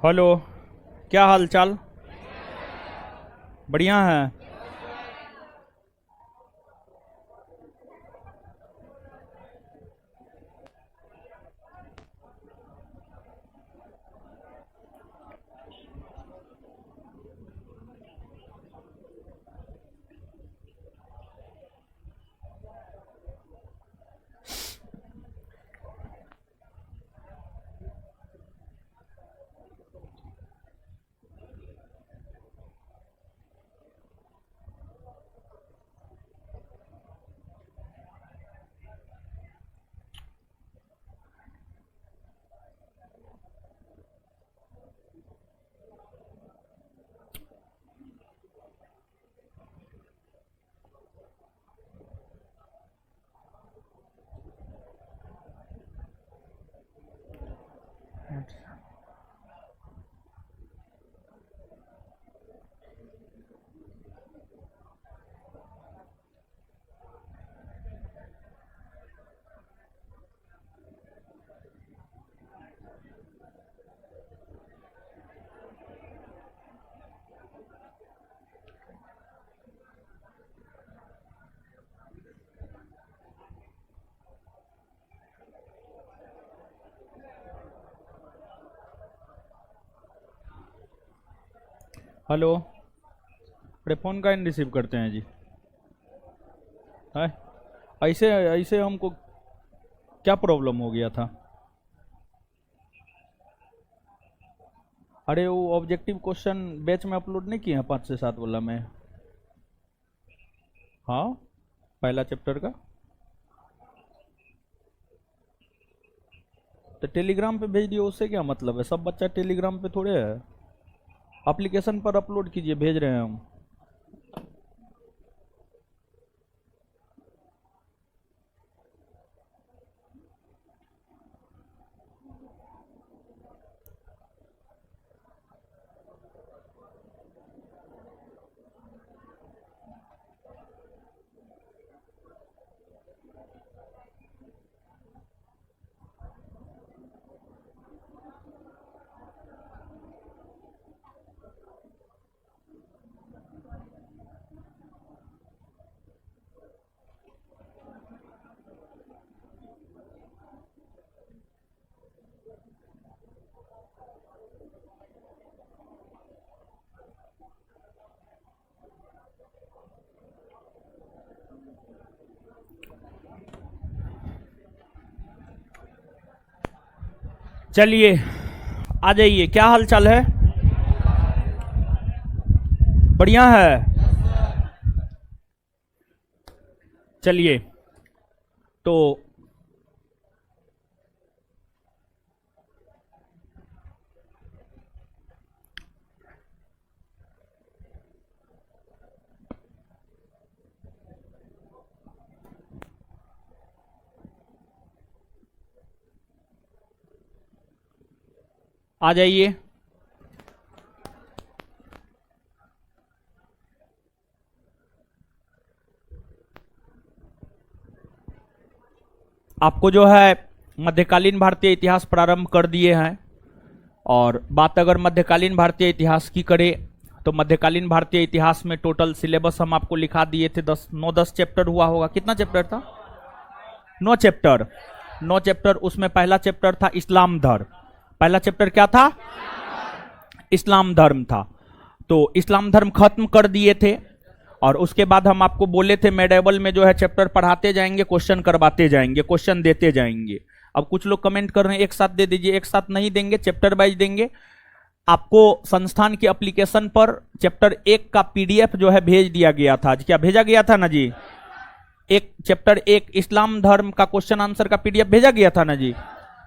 Hello, क्या हाल चाल? बढ़िया है। हेलो, अरे फ़ोन का इन रिसीव करते हैं जी? है, ऐसे ऐसे हमको क्या प्रॉब्लम हो गया था? अरे वो ऑब्जेक्टिव क्वेश्चन बैच में अपलोड नहीं किए हैं 5 से 7 वाला में? हाँ, पहला चैप्टर का। तो टेलीग्राम पे भेज दियो, उससे क्या मतलब है? सब बच्चा टेलीग्राम पे थोड़े है। एप्लीकेशन पर अपलोड कीजिए, भेज रहे हैं हम। चलिए, आ जाइए। क्या हाल चाल है? बढ़िया है। चलिए, तो आ जाइए। आपको जो है मध्यकालीन भारतीय इतिहास प्रारंभ कर दिए हैं। और बात अगर मध्यकालीन भारतीय इतिहास की करें तो मध्यकालीन भारतीय इतिहास में टोटल सिलेबस हम आपको लिखा दिए थे। 9-10 चैप्टर हुआ होगा। कितना चैप्टर था? 9 चैप्टर। 9 चैप्टर। उसमें पहला चैप्टर था इस्लाम धर्म। पहला चैप्टर क्या था? इस्लाम धर्म था। तो इस्लाम धर्म खत्म कर दिए थे। और उसके बाद हम आपको बोले थे मेडेवल में जो है चैप्टर पढ़ाते जाएंगे, क्वेश्चन करवाते जाएंगे, क्वेश्चन देते जाएंगे। अब कुछ लोग कमेंट कर रहे हैं एक साथ दे दीजिए। एक साथ नहीं देंगे, चैप्टर वाइज देंगे। आपको संस्थान की एप्लीकेशन पर चैप्टर 1 का पीडीएफ जो है भेज दिया गया था। क्या भेजा गया था ना जी? एक चैप्टर 1 इस्लाम धर्म का क्वेश्चन आंसर का पीडीएफ भेजा गया था ना जी?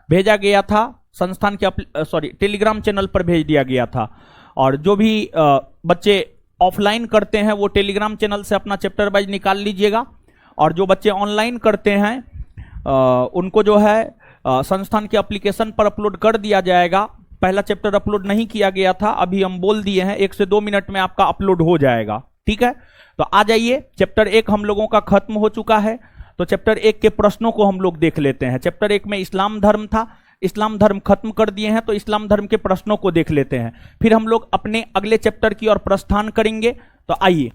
भेजा गया था। संस्थान के टेलीग्राम चैनल पर भेज दिया गया था। और जो भी बच्चे ऑफलाइन करते हैं वो टेलीग्राम चैनल से अपना चैप्टर वाइज निकाल लीजिएगा। और जो बच्चे ऑनलाइन करते हैं उनको जो है संस्थान के एप्लीकेशन पर अपलोड कर दिया जाएगा। पहला चैप्टर अपलोड नहीं किया गया था, अभी हम बोल दिए हैं 1 से 2 मिनट में आपका अपलोड हो जाएगा। ठीक है, तो आ जाइए। चैप्टर 1 हम लोगों का खत्म हो चुका है। तो चैप्टर 1 के प्रश्नों को हम लोग देख लेते हैं। चैप्टर 1 में इस्लाम धर्म था। इस्लाम धर्म खत्म कर दिए हैं, तो इस्लाम धर्म के प्रश्नों को देख लेते हैं, फिर हम लोग अपने अगले चैप्टर की ओर प्रस्थान करेंगे। तो आइए,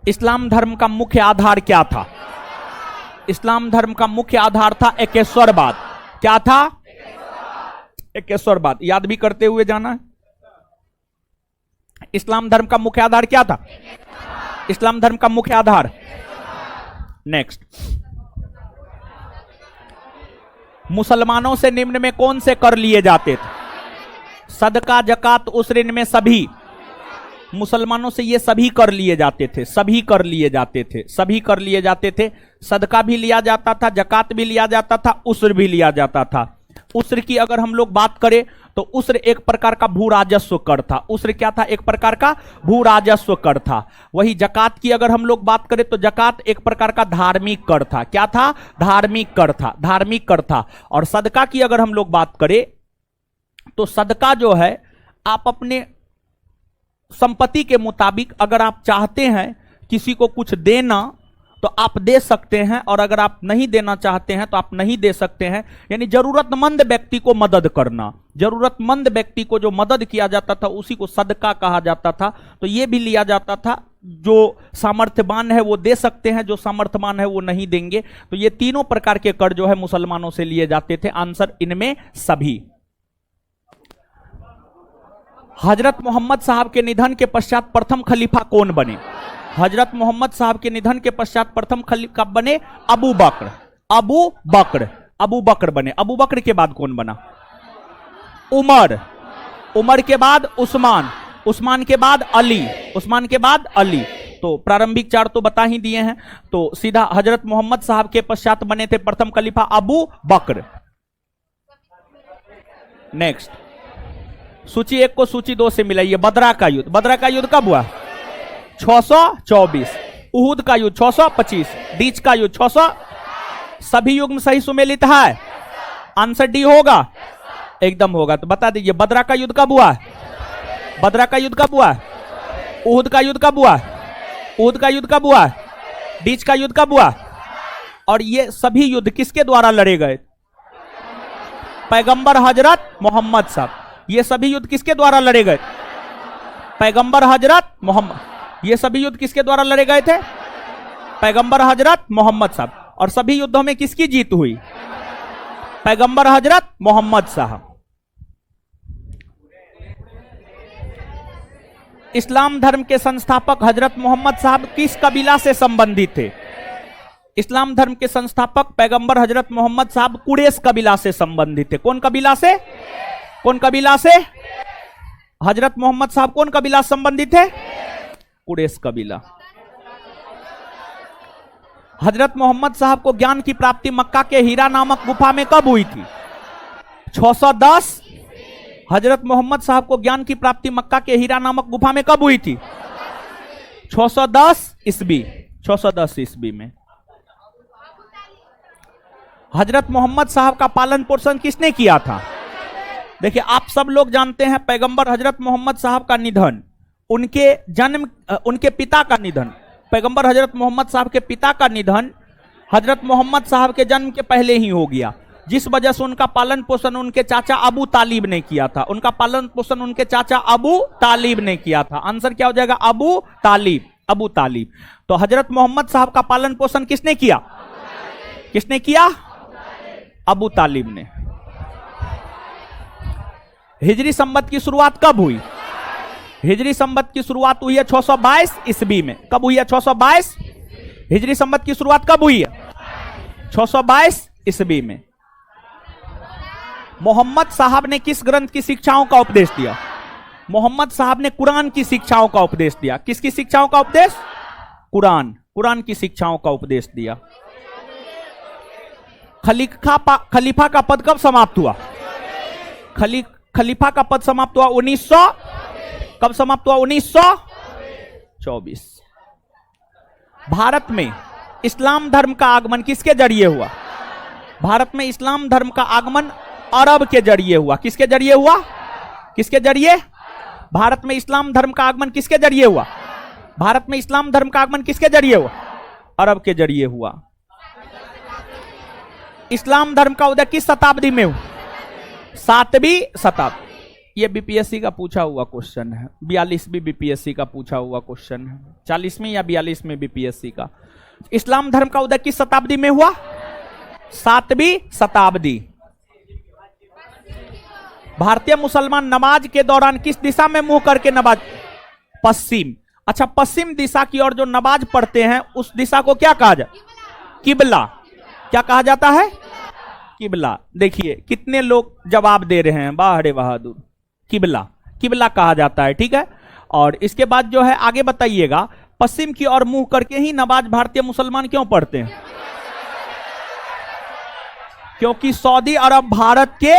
इस्लाम धर्म का मुख्य आधार क्या था? इस्लाम धर्म का मुख्य आधार था एकेश्वरवाद। क्या था? एकेश्वरवाद। याद भी करते हुए जाना है। इस्लाम धर्म का मुख्य आधार क्या था? इस्लाम धर्म का मुख्य आधार। नेक्स्ट, मुसलमानों से निम्न में कौन से कर लिए जाते थे? सदका, जकात, उसर, इनमें सभी मुसलमानों से ये सभी कर लिए जाते थे, सभी कर लिए जाते थे, सभी कर लिए जाते थे। सदका भी लिया जाता था, जकात भी लिया जाता था, उसर भी लिया जाता था। उसर की अगर हम लोग बात करें तो उसर एक प्रकार का भू राजस्व कर था। उसर क्या था? एक प्रकार का भू राजस्व कर था। वही जकात की अगर हम लोग बात करें तो जकात एक प्रकार का धार्मिक कर था। क्या था? धार्मिक कर था, धार्मिक कर था। और सदका की अगर हम लोग बात करें तो सदका जो है, आप अपने संपत्ति के मुताबिक अगर आप चाहते हैं किसी को कुछ देना तो आप दे सकते हैं, और अगर आप नहीं देना चाहते हैं तो आप नहीं दे सकते हैं। यानी जरूरतमंद व्यक्ति को मदद करना, जरूरतमंद व्यक्ति को जो मदद किया जाता था उसी को सदका कहा जाता था। तो ये भी लिया जाता था, जो सामर्थ्यवान है वो दे सकते हैं, जो सामर्थ्यवान है वो नहीं देंगे। तो ये तीनों प्रकार के कर जो है मुसलमानों से लिए जाते थे। आंसर इनमें सभी। हजरत मोहम्मद साहब के निधन के पश्चात प्रथम खलीफा कौन बने? हजरत मोहम्मद साहब के निधन के पश्चात प्रथम खलीफा बने अबू बकर। अबू बकर, अबू बकर बने। अबू बकर के बाद कौन बना? उमर। उमर के बाद उस्मान। उस्मान के बाद अली। उस्मान के बाद अली। तो प्रारंभिक चार तो बता ही दिए हैं। तो सीधा हजरत मोहम्मद साहब के पश्चात बने थे प्रथम खलीफा अबू बकर। नेक्स्ट, सूची 1 को सूची 2 से मिलाइए। बदरा का युद्ध। बदरा का युद्ध कब हुआ? 624। उहुद का युद्ध 625। डीच का युद्ध 600। सभी युग में सही सुमेलित है? आंसर डी होगा, एकदम होगा। तो बता दीजिए, बदरा का युद्ध कब हुआ? बदरा का युद्ध कब हुआ? उहुद का युद्ध कब हुआ? उहुद का युद्ध कब हुआ? डीच का युद्ध कब हुआ? और ये सभी युद्ध किसके द्वारा लड़े गए? पैगंबर हजरत मोहम्मद साहब। ये सभी युद्ध किसके द्वारा लड़े गए? पैगंबर हजरत मोहम्मद। ये सभी युद्ध किसके द्वारा लड़े गए थे? पैगंबर हजरत मोहम्मद साहब। और सभी युद्धों में किसकी जीत हुई? पैगंबर हजरत मोहम्मद साहब। इस्लाम धर्म के संस्थापक हजरत मोहम्मद साहब किस कबीला से संबंधित थे? इस्लाम धर्म के संस्थापक पैगंबर हजरत मोहम्मद साहब कुरैश कबीला से संबंधित थे। कौन कबीला से? कौन कबीला से? हजरत मोहम्मद साहब कौन कबीला से संबंधित है? कुरैश कबीला। हजरत मोहम्मद साहब को ज्ञान की प्राप्ति मक्का के हीरा नामक गुफा में कब हुई थी? 610। हजरत मोहम्मद साहब को ज्ञान की प्राप्ति मक्का के हीरा नामक गुफा में कब हुई थी? 610 ईस्वी। 610 ईस्वी में। हजरत मोहम्मद साहब का पालन पोषण किसने किया था? देखिए, आप सब लोग जानते हैं पैगंबर हजरत मोहम्मद साहब का निधन, उनके पिता का निधन, पैगंबर हजरत मोहम्मद साहब के पिता का निधन हजरत मोहम्मद साहब के जन्म के पहले ही हो गया, जिस वजह से उनका पालन पोषण उनके चाचा अबू तालिब ने किया था। उनका पालन पोषण उनके चाचा अबू तालिब ने किया था। आंसर क्या हो जाएगा? अबू तालिब। अबू तालिब। तो हजरत मोहम्मद साहब का पालन पोषण किसने किया? किसने किया? अबू तालिब ने। हिजरी संवत की शुरुआत कब हुई? हिजरी संवत की शुरुआत हुई है 622 ईस्वी में। कब हुई है? 622। हिजरी संवत की शुरुआत कब हुई है? 622 ईस्वी में। मोहम्मद साहब ने किस ग्रंथ की शिक्षाओं का उपदेश दिया? मोहम्मद साहब ने कुरान की शिक्षाओं का उपदेश दिया। किसकी शिक्षाओं का उपदेश? कुरान। कुरान की शिक्षाओं का उपदेश दिया। खलीफा का पद कब समाप्त हुआ? खलीफा का पद समाप्त हुआ 1900। कब समाप्त हुआ? 1924। भारत में इस्लाम धर्म का आगमन किसके जरिए हुआ? भारत में इस्लाम धर्म का आगमन अरब के जरिए हुआ। किसके जरिए हुआ? किसके जरिए? भारत में इस्लाम धर्म का आगमन किसके जरिए हुआ? भारत में इस्लाम धर्म का आगमन किसके जरिए हुआ? अरब के जरिए हुआ। इस्लाम धर्म का उदय किस शताब्दी में हुआ? 7वीं शताब्दी। ये बीपीएससी का पूछा हुआ क्वेश्चन है, 42वीं बीपीएससी का पूछा हुआ क्वेश्चन है, 40वीं या 42वीं बीपीएससी का। इस्लाम धर्म का उदय किस शताब्दी में हुआ? 7वीं शताब्दी। भारतीय मुसलमान नमाज के दौरान किस दिशा में मुंह करके नमाज? पश्चिम। अच्छा, पश्चिम दिशा की ओर जो नमाज पढ़ते हैं उस दिशा को क्या कहा जाए? किबला। क्या कहा जाता है? किबला। देखिए कितने लोग जवाब दे रहे हैं, वाह रे बहादुर। किबला, किबला कहा जाता है, ठीक है। और इसके बाद जो है आगे बताइएगा, पश्चिम की ओर मुंह करके ही नमाज भारतीय मुसलमान क्यों पढ़ते हैं? क्योंकि सऊदी अरब भारत के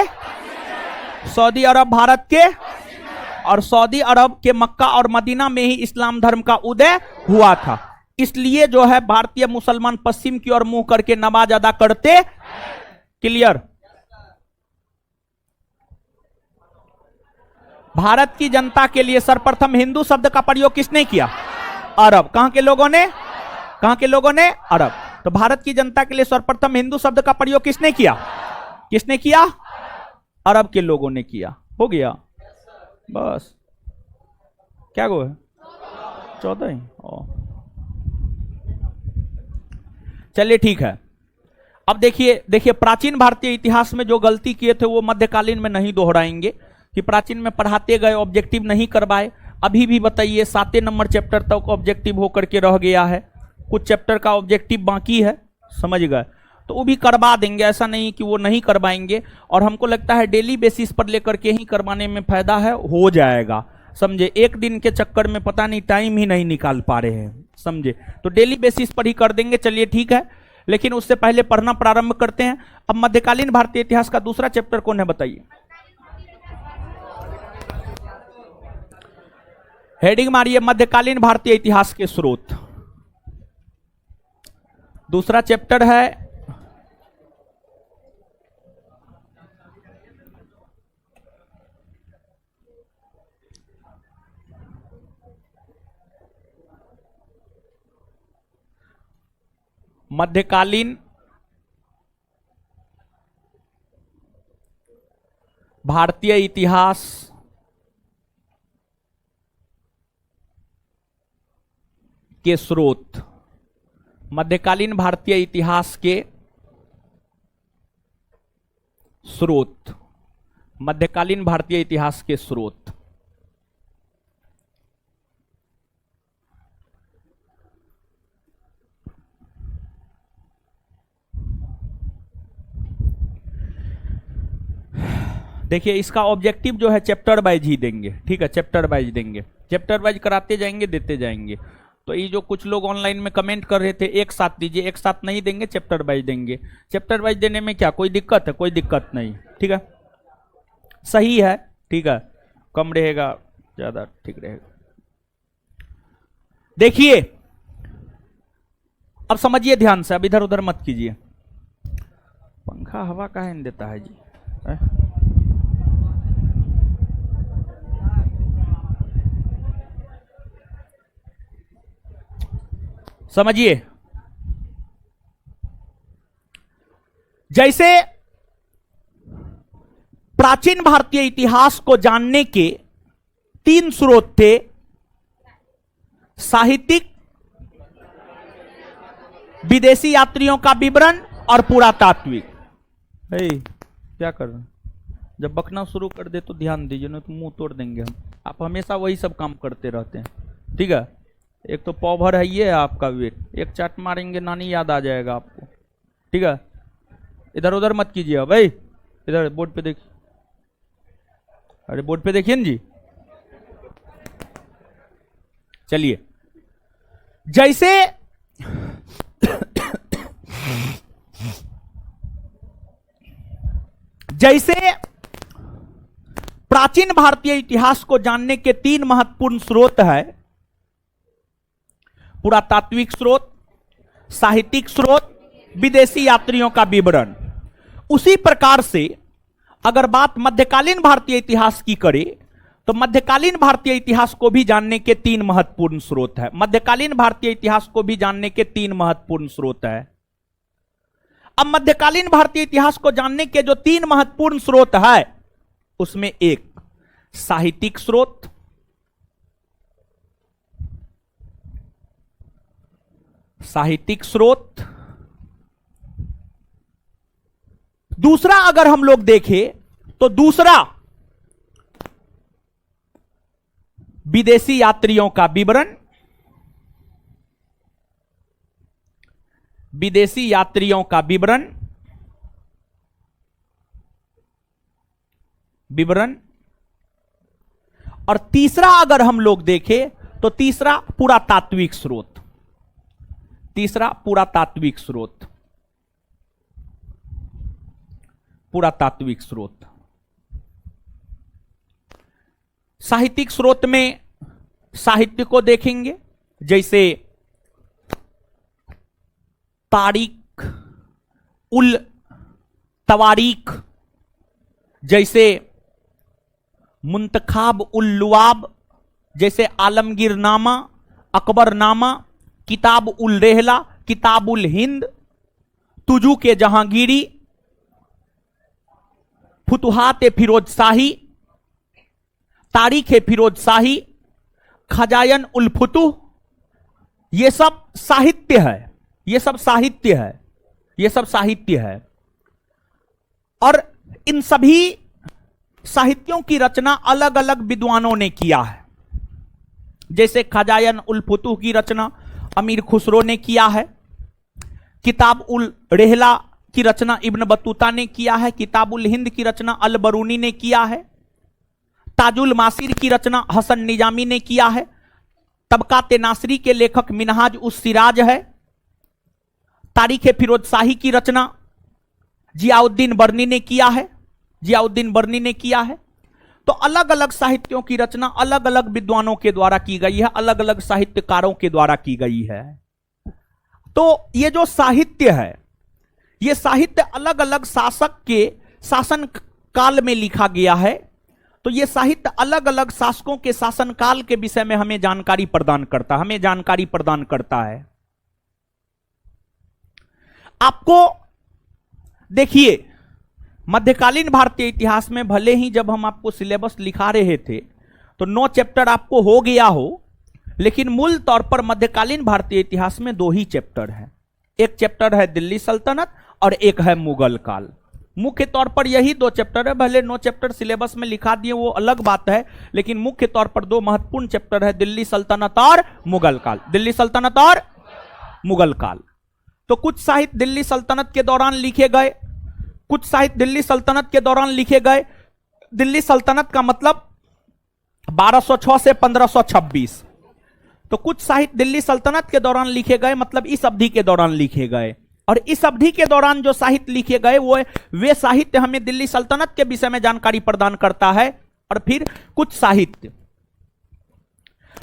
और सऊदी अरब के मक्का और मदीना में ही इस्लाम धर्म का उदय हुआ था। इसलिए जो है भारतीय मुसलमान पश्चिम की ओर मुंह करके नमाज अदा करते। क्लियर? भारत की जनता के लिए सर्वप्रथम हिंदू शब्द का प्रयोग किसने किया? अरब। कहां के लोगों ने? अरब। तो भारत की जनता के लिए सर्वप्रथम हिंदू शब्द का प्रयोग किसने किया? अरब के लोगों ने किया। हो गया बस। क्या गो है? 14 ही। चलिए ठीक है। अब देखिए प्राचीन भारतीय इतिहास में जो गलती किए थे वो मध्यकालीन में नहीं दोहराएंगे, कि प्राचीन में पढ़ाते गए, ऑब्जेक्टिव नहीं करवाए। अभी भी बताइए 7 नंबर चैप्टर तक ऑब्जेक्टिव होकर के रह गया है, कुछ चैप्टर का ऑब्जेक्टिव बाकी है, समझ गए? तो वो भी करवा देंगे, ऐसा नहीं कि वो नहीं करवाएंगे। और हमको लगता है डेली बेसिस पर लेकर के ही करवाने में फायदा है, हो जाएगा, समझे? एक दिन के चक्कर में पता नहीं टाइम ही नहीं निकाल पा रहे हैं, समझे? तो डेली बेसिस पर ही कर देंगे। चलिए ठीक है, लेकिन उससे पहले पढ़ना प्रारंभ करते हैं। अब मध्यकालीन भारतीय इतिहास का दूसरा चैप्टर कौन है बताइए? हेडिंग मारिए, मध्यकालीन भारतीय इतिहास के स्रोत। दूसरा चैप्टर है मध्यकालीन भारतीय इतिहास के स्रोत। मध्यकालीन भारतीय इतिहास के स्रोत। मध्यकालीन भारतीय इतिहास के स्रोत। देखिए इसका ऑब्जेक्टिव जो है चैप्टर वाइज ही देंगे, ठीक है? चैप्टर वाइज देंगे, चैप्टर वाइज कराते जाएंगे, देते जाएंगे। तो ये जो कुछ लोग ऑनलाइन में कमेंट कर रहे थे एक साथ दीजिए, एक साथ नहीं देंगे, चैप्टर वाइज देंगे। चैप्टर वाइज देने में क्या कोई दिक्कत है? कोई दिक्कत नहीं, ठीक है? सही है, ठीक है? कम रहेगा ज्यादा ठीक रहेगा। देखिए अब समझिए ध्यान से, अब इधर उधर मत कीजिए। पंखा हवा काहे नहीं देता है जी? समझिए, जैसे प्राचीन भारतीय इतिहास को जानने के 3 स्रोत थे, साहित्यिक, विदेशी यात्रियों का विवरण और पुरातात्विक। क्या कर रहे हैं? जब बकना शुरू कर दे तो ध्यान दीजिए, नहीं तो मुंह तोड़ देंगे हम। आप हमेशा वही सब काम करते रहते हैं, ठीक है? एक तो पॉवर है ये आपका वेट, एक चाट मारेंगे नानी याद आ जाएगा आपको, ठीक है? इधर उधर मत कीजिए भाई, इधर बोर्ड पे देखिए। अरे बोर्ड पे देखिए ना जी। चलिए, जैसे प्राचीन भारतीय इतिहास को जानने के 3 महत्वपूर्ण स्रोत है, पुरातात्विक स्रोत, साहित्यिक स्रोत, विदेशी यात्रियों का विवरण। उसी प्रकार से अगर बात मध्यकालीन भारतीय इतिहास की करें तो मध्यकालीन भारतीय इतिहास को भी जानने के 3 महत्वपूर्ण स्रोत है। मध्यकालीन भारतीय इतिहास को भी जानने के 3 महत्वपूर्ण स्रोत है। अब मध्यकालीन भारतीय इतिहास को जानने के जो 3 महत्वपूर्ण स्रोत है, उसमें एक साहित्यिक स्रोत, साहित्यिक स्रोत। दूसरा अगर हम लोग देखें तो दूसरा विदेशी यात्रियों का विवरण, विदेशी यात्रियों का विवरण, और तीसरा अगर हम लोग देखें तो तीसरा पुरातात्विक स्रोत, तीसरा पुरातात्विक स्रोत, पुरातात्विक स्रोत। साहित्यिक स्रोत में साहित्य को देखेंगे, जैसे तारीख उल तवारीख, जैसे मुंतखाब उल लुआब, जैसे आलमगीर नामा, अकबर नामा, किताब उल रेहला, किताब उल हिंद, तुजू के जहांगीरी, फुतुहात फिरोज शाही, तारीख फिरोज शाही, खजायन उल फुतुह। ये सब साहित्य है, ये सब साहित्य है, ये सब साहित्य है। और इन सभी साहित्यों की रचना अलग अलग विद्वानों ने किया है। जैसे खजायन उल फुतुह की रचना अमीर खुसरो ने किया है, किताब उल रेहला की रचना इब्न बतूता ने किया है, किताब उल हिंद की रचना अल बरूनी ने किया है, ताजुल मासिर की रचना हसन निजामी ने किया है, तबकात नासरी के लेखक मिनहाज उस सिराज है, तारीख फिरोज शाही की रचना जियाउद्दीन बर्नी ने किया है, जियाउद्दीन बर्नी ने किया है। तो अलग अलग साहित्यों की रचना अलग अलग विद्वानों के द्वारा की गई है, अलग अलग साहित्यकारों के द्वारा की गई है। तो ये जो साहित्य है, ये साहित्य अलग अलग शासक के शासन काल में लिखा गया है। तो ये साहित्य अलग अलग शासकों के शासन काल के विषय में हमें जानकारी प्रदान करता, हमें जानकारी प्रदान करता है। आपको देखिए, मध्यकालीन भारतीय इतिहास में भले ही जब हम आपको सिलेबस लिखा रहे थे तो 9 चैप्टर आपको हो गया हो, लेकिन मूल तौर पर मध्यकालीन भारतीय इतिहास में 2 ही चैप्टर है। एक चैप्टर है दिल्ली सल्तनत और एक है मुगल काल। मुख्य तौर पर यही 2 चैप्टर है। भले 9 चैप्टर सिलेबस में लिखा दिए वो अलग बात है, लेकिन मुख्य तौर पर 2 महत्वपूर्ण चैप्टर है, दिल्ली सल्तनत और मुगल काल। दिल्ली सल्तनत और मुगल काल। तो कुछ साहित्य दिल्ली सल्तनत के दौरान लिखे गए, कुछ साहित्य दिल्ली सल्तनत के दौरान लिखे गए। दिल्ली सल्तनत का मतलब 1206 से 1526। तो कुछ साहित्य दिल्ली सल्तनत के दौरान लिखे गए, मतलब इस अवधि के दौरान लिखे गए। और इस अवधि के दौरान जो साहित्य लिखे गए वे साहित्य हमें दिल्ली सल्तनत के विषय में जानकारी प्रदान करता है। और फिर कुछ साहित्य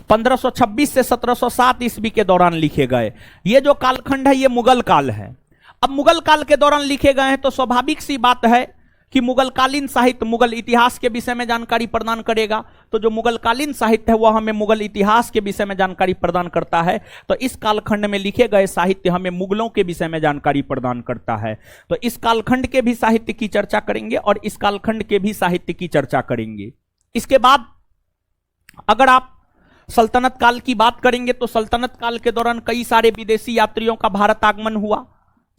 1526 से 1707 ईस्वी के दौरान लिखे गए। ये जो कालखंड है ये मुगल काल है। अब मुगल काल के दौरान लिखे गए हैं तो स्वाभाविक सी बात है कि मुगलकालीन साहित्य मुगल इतिहास के विषय में जानकारी प्रदान करेगा। तो जो मुगलकालीन साहित्य है वह हमें मुगल इतिहास के विषय में जानकारी प्रदान करता है। तो इस कालखंड में लिखे गए साहित्य हमें मुगलों के विषय में जानकारी प्रदान करता है। तो इस कालखंड के भी साहित्य की चर्चा करेंगे और इस कालखंड के भी साहित्य की चर्चा करेंगे। इसके बाद अगर आप सल्तनत काल की बात करेंगे तो सल्तनत काल के दौरान कई सारे विदेशी यात्रियों का भारत आगमन हुआ।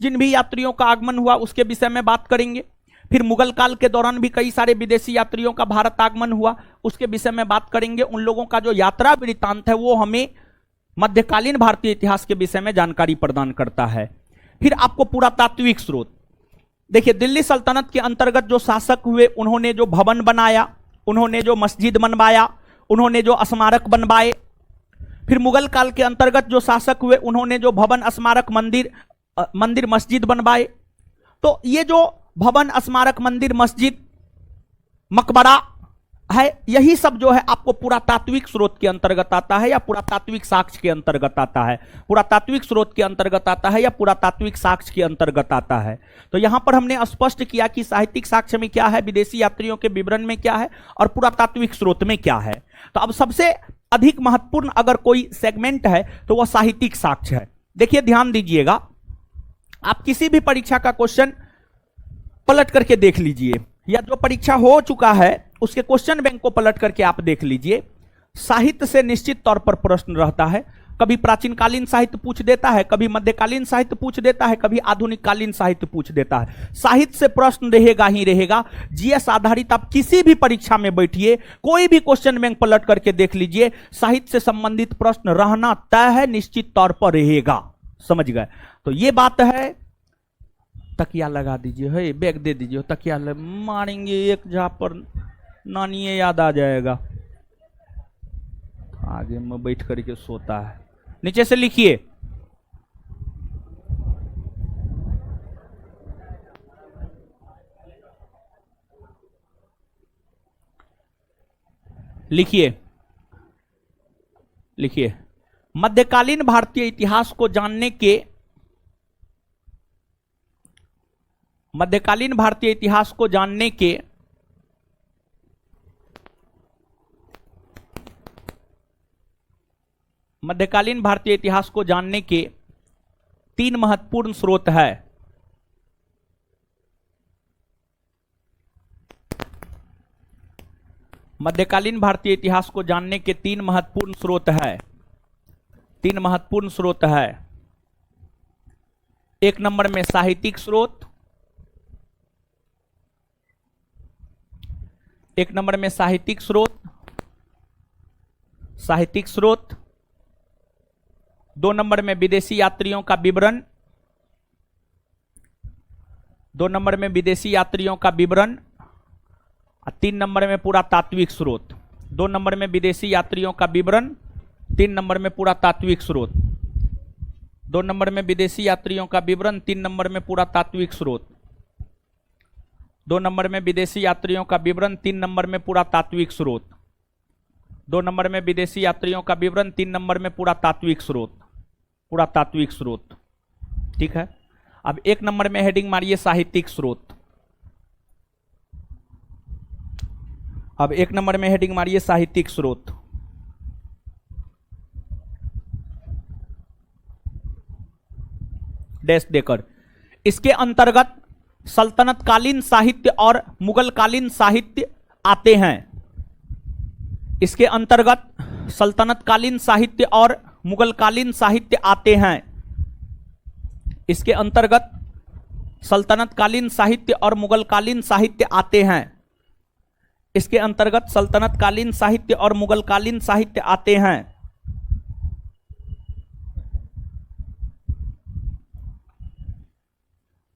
जिन भी यात्रियों का आगमन हुआ उसके विषय में बात करेंगे। फिर मुगल काल के दौरान भी कई सारे विदेशी यात्रियों का भारत आगमन हुआ, उसके विषय में बात करेंगे। उन लोगों का जो यात्रा वृत्तांत है वो हमें मध्यकालीन भारतीय इतिहास के विषय में जानकारी प्रदान करता है। फिर आपको पुरातात्विक स्रोत देखिए, दिल्ली सल्तनत के अंतर्गत जो शासक हुए उन्होंने जो भवन बनाया, उन्होंने जो मस्जिद बनवाया, उन्होंने जो स्मारक बनवाए। फिर मुगल काल के अंतर्गत जो शासक हुए उन्होंने जो भवन, स्मारक, मंदिर मस्जिद बनवाए। तो ये जो भवन, स्मारक, मंदिर, मस्जिद, मकबरा, है, यही सब जो है आपको पुरातात्विक स्रोत के अंतर्गत आता है या पुरातात्विक साक्ष्य के अंतर्गत आता है, पुरातात्विक स्रोत के अंतर्गत आता है या पुरातात्विक साक्ष्य के अंतर्गत आता है। तो यहां पर हमने स्पष्ट किया कि साहित्यिक साक्ष्य में क्या है, विदेशी यात्रियों के विवरण में क्या है और पुरातात्विक स्रोत में क्या है। तो अब सबसे अधिक महत्वपूर्ण अगर कोई सेगमेंट है तो वह साहित्यिक साक्ष्य है। देखिए ध्यान दीजिएगा, आप किसी भी परीक्षा का क्वेश्चन पलट करके देख लीजिए, या जो परीक्षा हो चुका है उसके क्वेश्चन बैंक को पलट करके आप देख लीजिए। साहित्य से निश्चित तौर पर प्रश्न रहता है। कभी प्राचीन कालीन साहित्य पूछ देता है, कभी मध्यकालीन साहित्य पूछ देता है, कभी आधुनिक कालीन साहित्य पूछ देता है। साहित्य से प्रश्न रहेगा ही रहेगा। जीएस आधारित आप किसी भी परीक्षा में बैठिए, कोई भी क्वेश्चन बैंक पलट करके देख लीजिए, साहित्य से संबंधित प्रश्न रहना तय है, निश्चित तौर पर रहेगा। समझ गए? तो ये बात है। तकिया लगा दीजिए, है बैग दे दीजिए, तकिया मारेंगे एक जहां पर नानी याद आ जाएगा। आगे में बैठ करके सोता है। नीचे से लिखिए, लिखिए लिखिए मध्यकालीन भारतीय इतिहास को जानने के, मध्यकालीन भारतीय इतिहास को जानने के मध्यकालीन भारतीय इतिहास को जानने के 3 महत्वपूर्ण स्रोत है। मध्यकालीन भारतीय इतिहास को जानने के 3 महत्वपूर्ण स्रोत है। 3 महत्वपूर्ण स्रोत है। एक नंबर में साहित्यिक स्रोत, एक नंबर में साहित्यिक स्रोत, साहित्यिक स्रोत। 2 नंबर में विदेशी यात्रियों का विवरण, 2 नंबर में विदेशी यात्रियों का विवरण। 3 नंबर में पुरातात्विक स्रोत। 2 नंबर में विदेशी यात्रियों का विवरण, 3 नंबर में पुरातात्विक स्रोत। 2 नंबर में विदेशी यात्रियों का विवरण, 3 नंबर में पुरातात्विक स्रोत। 2 नंबर में विदेशी यात्रियों का विवरण, 3 नंबर में पुरातात्विक स्रोत। 2 नंबर में विदेशी यात्रियों का विवरण, 3 नंबर में पुरातात्विक स्रोत। पुरातात्विक स्रोत, ठीक है। अब 1 नंबर में हेडिंग मारिए साहित्यिक स्रोत। अब 1 नंबर में हेडिंग मारिए साहित्यिक स्रोत। डैश देकर इसके अंतर्गत सल्तनतकालीन साहित्य और मुगलकालीन साहित्य आते हैं। इसके अंतर्गत सल्तनतकालीन साहित्य और मुगलकालीन साहित्य आते हैं। इसके अंतर्गत सल्तनतकालीन साहित्य और मुगलकालीन साहित्य आते हैं। इसके अंतर्गत सल्तनतकालीन साहित्य और मुगलकालीन साहित्य आते हैं।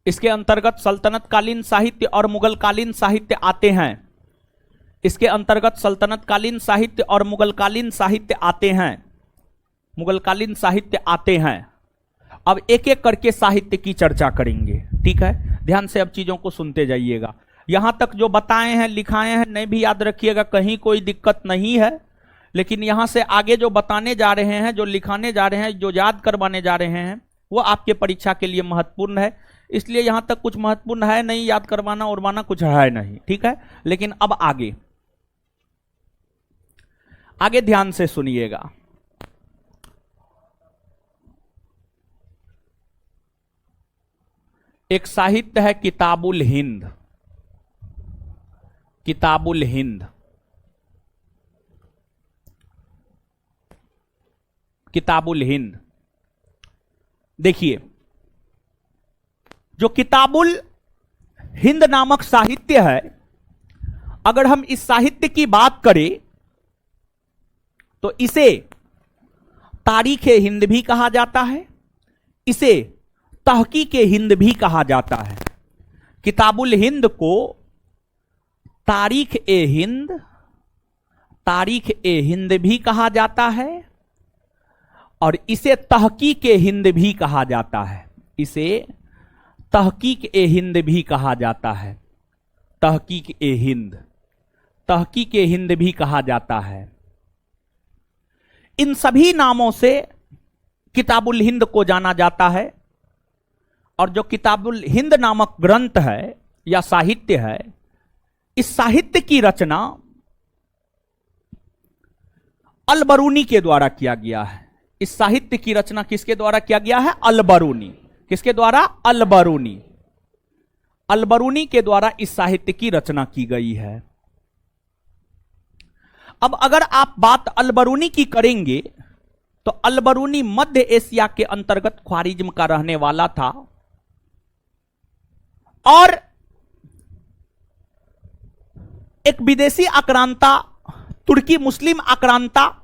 इसके अंतर्गत सल्तनतकालीन साहित्य और मुगलकालीन साहित्य आते हैं। इसके अंतर्गत सल्तनतकालीन साहित्य और मुगलकालीन साहित्य आते हैं। मुगलकालीन साहित्य आते हैं। अब एक एक करके साहित्य की चर्चा करेंगे, ठीक है। ध्यान से अब चीजों को सुनते जाइएगा। यहां तक जो बताए हैं, लिखाए हैं, नहीं भी याद रखिएगा, कहीं कोई दिक्कत नहीं है। लेकिन यहां से आगे जो बताने जा रहे हैं, जो लिखाने जा रहे हैं, जो याद करवाने जा रहे हैं, वो आपके परीक्षा के लिए महत्वपूर्ण है। इसलिए यहां तक कुछ महत्वपूर्ण है नहीं, याद करवाना उड़वाना कुछ है नहीं, ठीक है। लेकिन अब आगे आगे ध्यान से सुनिएगा। एक साहित्य है किताबुल हिंद। किताबुल हिंद, किताबुल हिंद। देखिए, जो किताबुल हिंद नामक साहित्य है, अगर हम इस साहित्य की बात करें तो इसे तारीख हिंद भी कहा जाता है, इसे तहकीक हिंद भी कहा जाता है। किताबुल हिंद को तारीख हिंद, तारीख हिंद भी कहा जाता है और इसे तहकीक हिंद भी कहा जाता है। इसे तहकीक हिंद भी कहा जाता है। तहकीक हिंद, तहकीक हिंद भी कहा जाता है। इन सभी नामों से किताबुल हिंद को जाना जाता है। और जो किताबुल हिंद नामक ग्रंथ है या साहित्य है, इस साहित्य की रचना अल-बरूनी के द्वारा किया गया है। इस साहित्य की रचना किसके द्वारा किया गया है? अल-बरूनी। किसके द्वारा? अल-बरूनी। अल-बरूनी के द्वारा इस साहित्य की रचना की गई है। अब अगर आप बात अल-बरूनी की करेंगे तो अल-बरूनी मध्य एशिया के अंतर्गत ख्वारिज्म का रहने वाला था और एक विदेशी आक्रांता, तुर्की मुस्लिम आक्रांता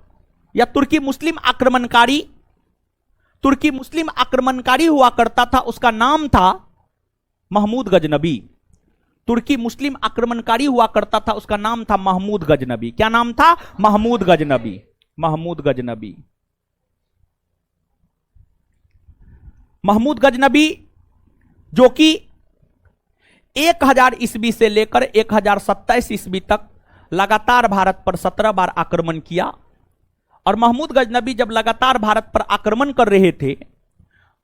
या तुर्की मुस्लिम आक्रमणकारी हुआ करता था। उसका नाम था महमूद गजनबी। तुर्की मुस्लिम आक्रमणकारी हुआ करता था, उसका नाम था महमूद गजनबी। क्या नाम था? महमूद गजनबी। महमूद गजनबी। महमूद गजनबी जो कि 1000 ईस्वी से लेकर 1027 ईस्वी तक लगातार भारत पर 17 बार आक्रमण किया। और महमूद गजनबी जब लगातार भारत पर आक्रमण कर रहे थे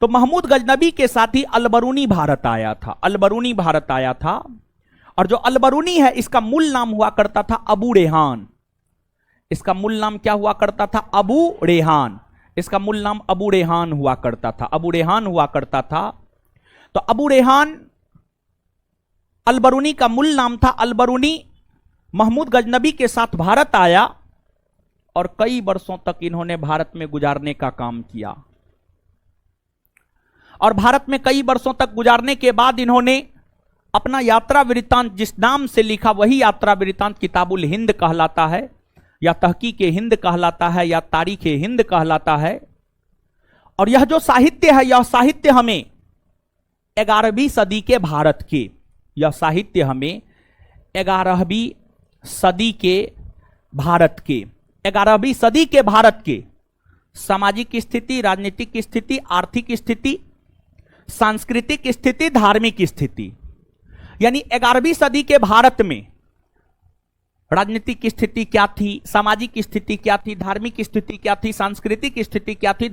तो महमूद गजनबी के साथ ही अल-बरूनी भारत आया था। अल-बरूनी भारत आया था और जो अल-बरूनी है इसका मूल नाम हुआ करता था अबू रेहान। इसका मूल नाम क्या हुआ करता था? अबू रेहान। इसका मूल नाम अबू रेहान हुआ करता था। अबू रेहान हुआ करता था। तो अबू रेहान अल-बरूनी का मूल नाम था। अल-बरूनी महमूद गजनबी के साथ भारत आया और कई वर्षों तक इन्होंने भारत में गुजारने का काम किया। और भारत में कई वर्षों तक गुजारने के बाद इन्होंने अपना यात्रा वृत्तांत जिस नाम से लिखा वही यात्रा वृत्तांत किताबुल हिंद कहलाता है या तहकीक हिंद कहलाता है या तारीख हिंद कहलाता है। और यह जो साहित्य है, यह साहित्य हमें 11वीं सदी के भारत के, यह साहित्य हमें 11वीं सदी के भारत के, 11वीं सदी के भारत के सामाजिक स्थिति, राजनीतिक स्थिति, आर्थिक स्थिति, सांस्कृतिक स्थिति, धार्मिक स्थिति, यानी 11वीं सदी के भारत में राजनीतिक स्थिति क्या थी, सामाजिक स्थिति क्या थी, धार्मिक स्थिति क्या थी, सांस्कृतिक स्थिति क्या थी,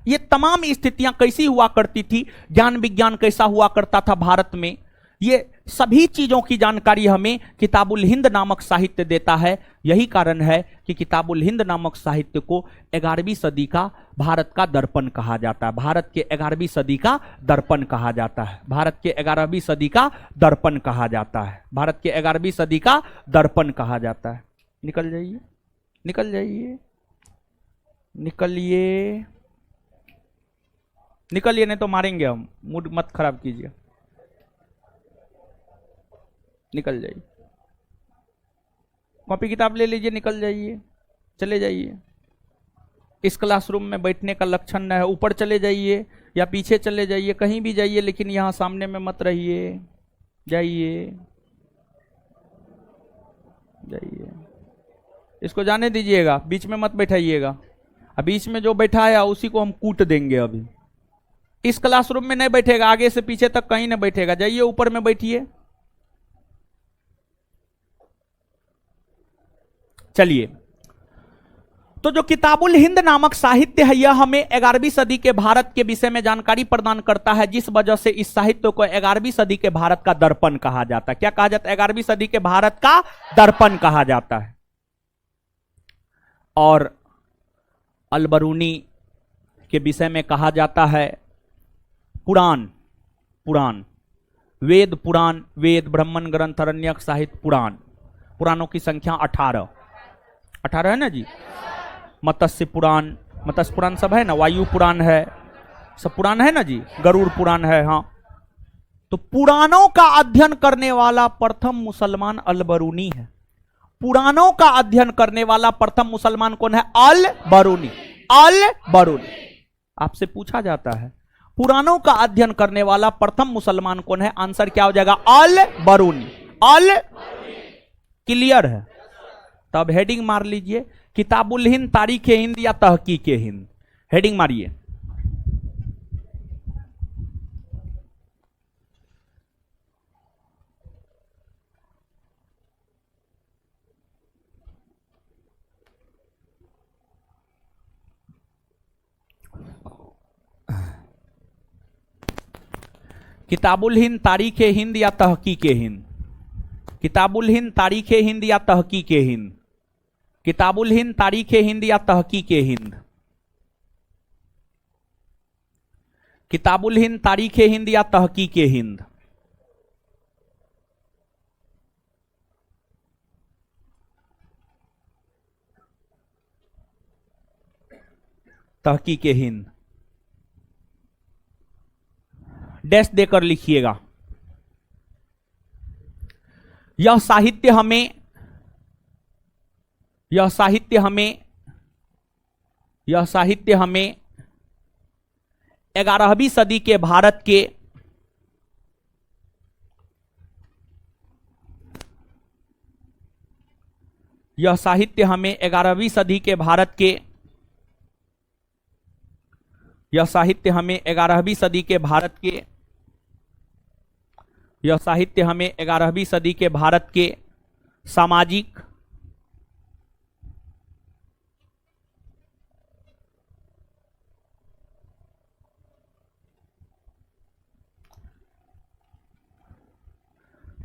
ये तमाम स्थितियां कैसी हुआ करती थी, ज्ञान विज्ञान कैसा हुआ करता था भारत में, ये सभी चीजों की जानकारी हमें किताबुल हिंद नामक साहित्य देता है। यही कारण है कि किताबुल हिंद नामक साहित्य को 11वीं सदी का भारत का दर्पण कहा जाता है। भारत के 11वीं सदी का दर्पण कहा जाता है। भारत के 11वीं सदी का दर्पण कहा जाता है। भारत के 11वीं सदी का दर्पण कहा जाता है। निकल जाइए, निकल जाइए, निकलिए, निकलिए, नहीं तो मारेंगे हम। मूड मत खराब कीजिए, निकल जाइए। कॉपी किताब ले लीजिए, निकल जाइए, चले जाइए। इस क्लासरूम में बैठने का लक्षण न है। ऊपर चले जाइए या पीछे चले जाइए, कहीं भी जाइए, लेकिन यहां सामने में मत रहिए। जाइए, जाइए। इसको जाने दीजिएगा, बीच में मत बैठाइएगा। अब बीच में जो बैठा है उसी को हम कूट देंगे। अभी इस क्लासरूम में नहीं बैठेगा, आगे से पीछे तक कहीं नहीं बैठेगा। जाइए ऊपर में बैठिए। चलिए, तो जो किताबुल हिंद नामक साहित्य है, यह हमें 11वीं सदी के भारत के विषय में जानकारी प्रदान करता है, जिस वजह से इस साहित्य को 11वीं सदी के भारत का दर्पण कहा जाता है। क्या कहा जाता है? 11वीं सदी के भारत का दर्पण कहा जाता है। और अल-बरूनी के विषय में कहा जाता है पुराण। पुराण, वेद पुराण, वेद, ब्राह्मण ग्रंथ, अरण्यक, साहित्य, पुराण। पुराणों की संख्या 18 है ना जी। मत्स्य पुराण, मत्स्य पुराण सब है ना, वायु पुराण है, सब पुराण है ना जी, गरुड़ पुराण है। हाँ, तो पुराणों का अध्ययन करने वाला प्रथम मुसलमान अल-बरूनी है। पुराणों का अध्ययन करने वाला प्रथम मुसलमान कौन है? अल-बरूनी। अल-बरूनी। आपसे पूछा जाता है पुराणों का अध्ययन करने वाला प्रथम मुसलमान कौन है? आंसर क्या हो जाएगा? अल-बरूनी। अल क्लियर है? तब हेडिंग मार लीजिए, किताबुल हिंद, तारीख हिंद या तहकीक हिंद। हेडिंग मारिए। किताबुल हिंद तारीख हिंद या तहकीक हिंद? किताबुल हिंद तारीख हिंद या तहकीक हिंद? किताबुल हिंद तारीख हिंद या तहकीक हिंद? किताबुल हिंद तारीख हिंद या तहकीक हिंद? तहकीक हिंद। डैश देकर लिखिएगा। यह साहित्य हमें 11वीं सदी के भारत के यह साहित्य हमें 11वीं सदी के भारत के यह साहित्य हमें 11वीं सदी के भारत के यह साहित्य हमें 11वीं सदी के भारत के सामाजिक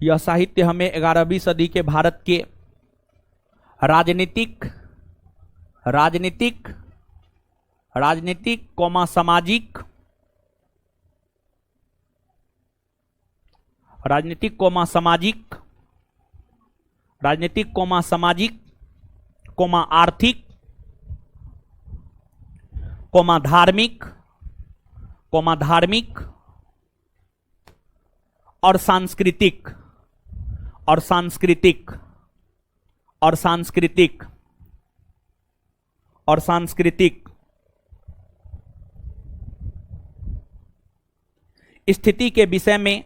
यह साहित्य हमें 11वीं सदी के भारत के राजनीतिक कौमा सामाजिक राजनीतिक कौमा सामाजिक राजनीतिक कौमा सामाजिक कौमा आर्थिक कौमा धार्मिक और सांस्कृतिक स्थिति के विषय में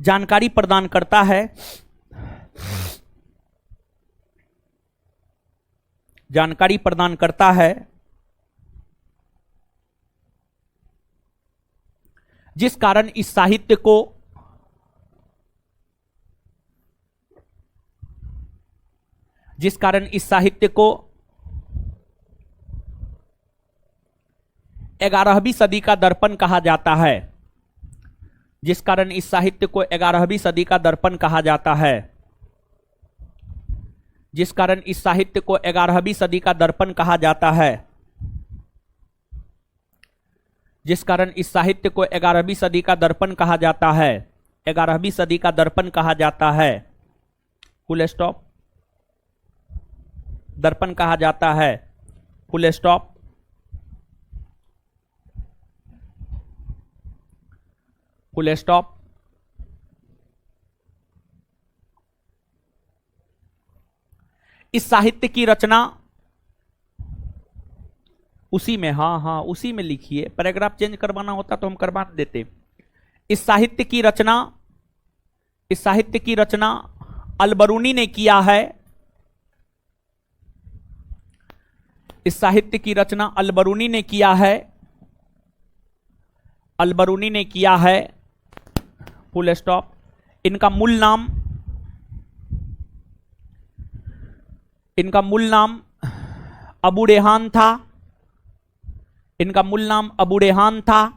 जानकारी प्रदान करता है। जिस कारण इस साहित्य को जिस कारण इस साहित्य को 11वीं सदी का दर्पण कहा जाता है। जिस कारण इस साहित्य को 11वीं सदी का दर्पण कहा जाता है। जिस कारण इस साहित्य को 11वीं सदी का दर्पण कहा जाता है। जिस कारण इस साहित्य को 11वीं सदी का दर्पण कहा जाता है। 11वीं सदी का दर्पण कहा जाता है। Full stop. दर्पण कहा जाता है। Full stop. Full stop. इस साहित्य की रचना उसी में उसी में लिखिए। पैराग्राफ चेंज करवाना होता तो हम करवा देते। इस साहित्य की रचना अलबरूनी ने किया है। इस साहित्य की रचना अलबरूनी ने किया है। Full stop. इनका मूल नाम अबू रेहान था।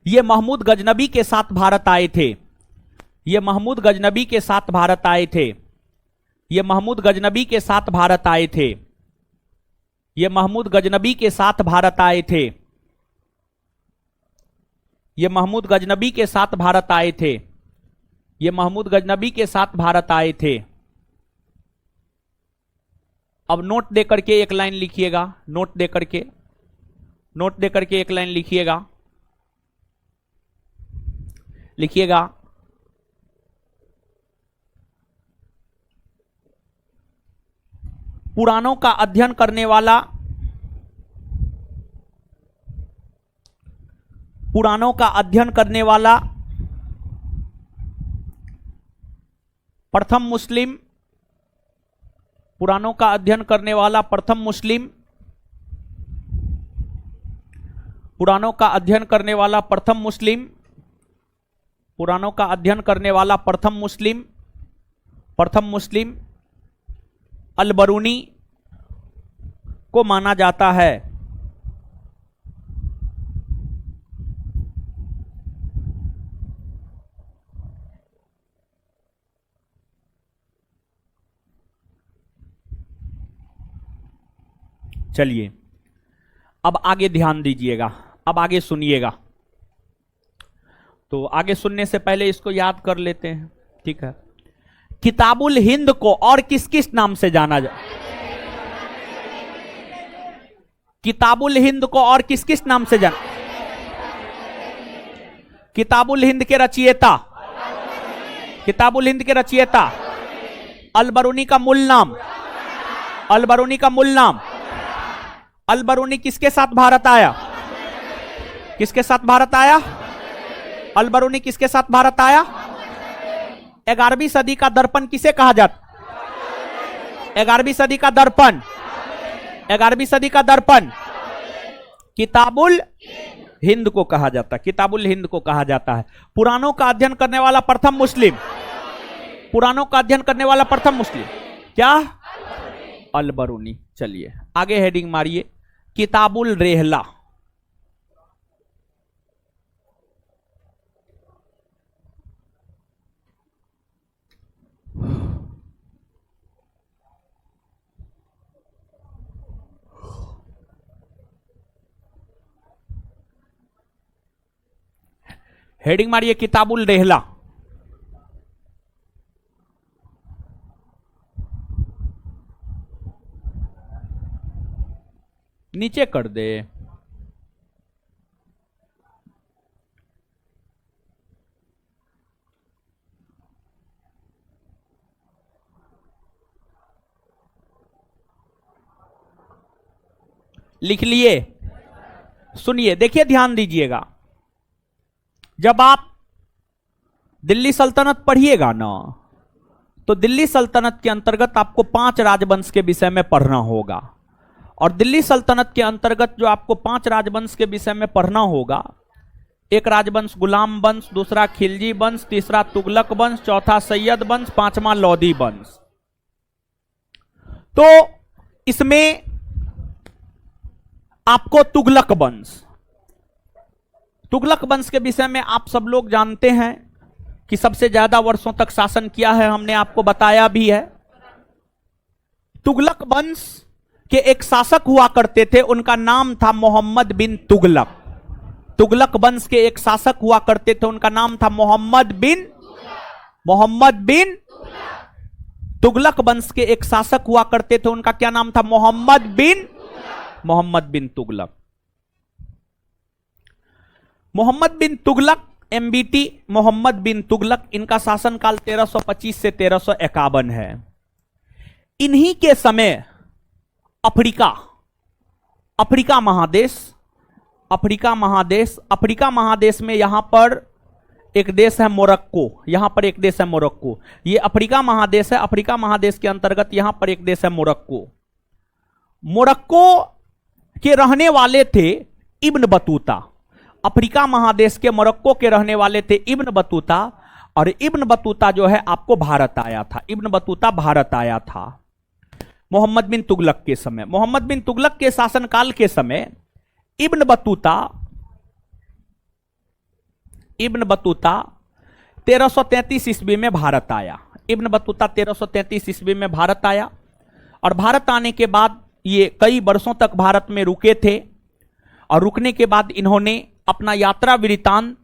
ये महमूद गजनबी के साथ भारत आए थे। ये महमूद गजनबी के साथ भारत आए थे। ये महमूद गजनबी के साथ भारत आए थे। ये महमूद गजनबी के साथ भारत आए थे। ये महमूद गजनबी के साथ भारत आए थे। ये महमूद गजनबी के साथ भारत आए थे। अब नोट दे करके एक लाइन लिखिएगा। नोट दे करके एक लाइन लिखिएगा। पुराणों का अध्ययन करने वाला प्रथम मुस्लिम पुराणों का अध्ययन करने वाला प्रथम मुस्लिम पुराणों का अध्ययन करने वाला प्रथम मुस्लिम अल-बरूनी को माना जाता है। चलिए अब आगे ध्यान दीजिएगा, अब आगे सुनिएगा। तो आगे सुनने से पहले इसको याद कर लेते हैं, ठीक है। किताबुल हिंद को और किस किस नाम से जाना जाए? किताबुल हिंद को और किस किस नाम से जाना? किताबुल हिंद के रचयिता, किताबुल हिंद के रचयिता अल-बरूनी का मूल नाम, अल-बरूनी का मूल नाम। अल-बरूनी किसके साथ भारत आया? किसके साथ भारत आया? अल-बरूनी किसके साथ भारत आया? 11वीं सदी का दर्पण किसे कहा जाता? 11वीं सदी का दर्पण, 11वीं सदी का दर्पण किताबुल हिंद को कहा जाता है, किताबुल हिंद को कहा जाता है। पुराणों का अध्ययन करने वाला प्रथम मुस्लिम, पुराणों का अध्ययन करने वाला प्रथम मुस्लिम क्या? अल-बरूनी। चलिए आगे हेडिंग मारिए, किताबुल रेहला। हेडिंग मारिए किताबुल रेहला। नीचे कर दे। लिख लिए? सुनिए, देखिए, ध्यान दीजिएगा। जब आप दिल्ली सल्तनत पढ़िएगा ना, तो दिल्ली सल्तनत के अंतर्गत आपको 5 राजवंश के विषय में पढ़ना होगा। और दिल्ली सल्तनत के अंतर्गत जो आपको 5 राजवंश के विषय में पढ़ना होगा, एक राजवंश गुलाम वंश, दूसरा खिलजी वंश, तीसरा तुगलक वंश, चौथा सैयद वंश, 5वां लोधी वंश। तो इसमें आपको तुगलक वंश के विषय में आप सब लोग जानते हैं कि सबसे ज्यादा वर्षों तक शासन किया है, हमने आपको बताया भी है। तुगलक वंश के एक शासक हुआ करते थे, उनका नाम था मोहम्मद बिन तुगलक। तुगलक वंश के एक शासक हुआ करते थे, उनका नाम था मोहम्मद बिन तुगलक वंश के एक शासक हुआ करते थे, उनका क्या नाम था? मोहम्मद बिन तुगलक। मोहम्मद बिन तुगलक, MBT मोहम्मद बिन तुगलक, इनका शासनकाल 1325 से 1351 है। इन्हीं के समय अफ्रीका महादेश में यहां पर एक देश है मोरक्को, यहां पर एक देश है मोरक्को। ये अफ्रीका महादेश है, अफ्रीका महादेश के अंतर्गत यहां पर एक देश है मोरक्को। मोरक्को के रहने वाले थे इब्न बतूता। अफ्रीका महादेश के मोरक्को के रहने वाले थे इब्न बतूता, और इब्न बतूता जो है आपको भारत आया था, इब्न बतूता भारत आया था मोहम्मद बिन तुगलक के समय। मोहम्मद बिन तुगलक के शासनकाल के समय इब्न बतूता 1333 ईस्वी में भारत आया। इब्न बतूता 1333 ईस्वी में भारत आया, और भारत आने के बाद ये कई वर्षों तक भारत में रुके थे, और रुकने के बाद इन्होंने अपना यात्रा वृत्तांत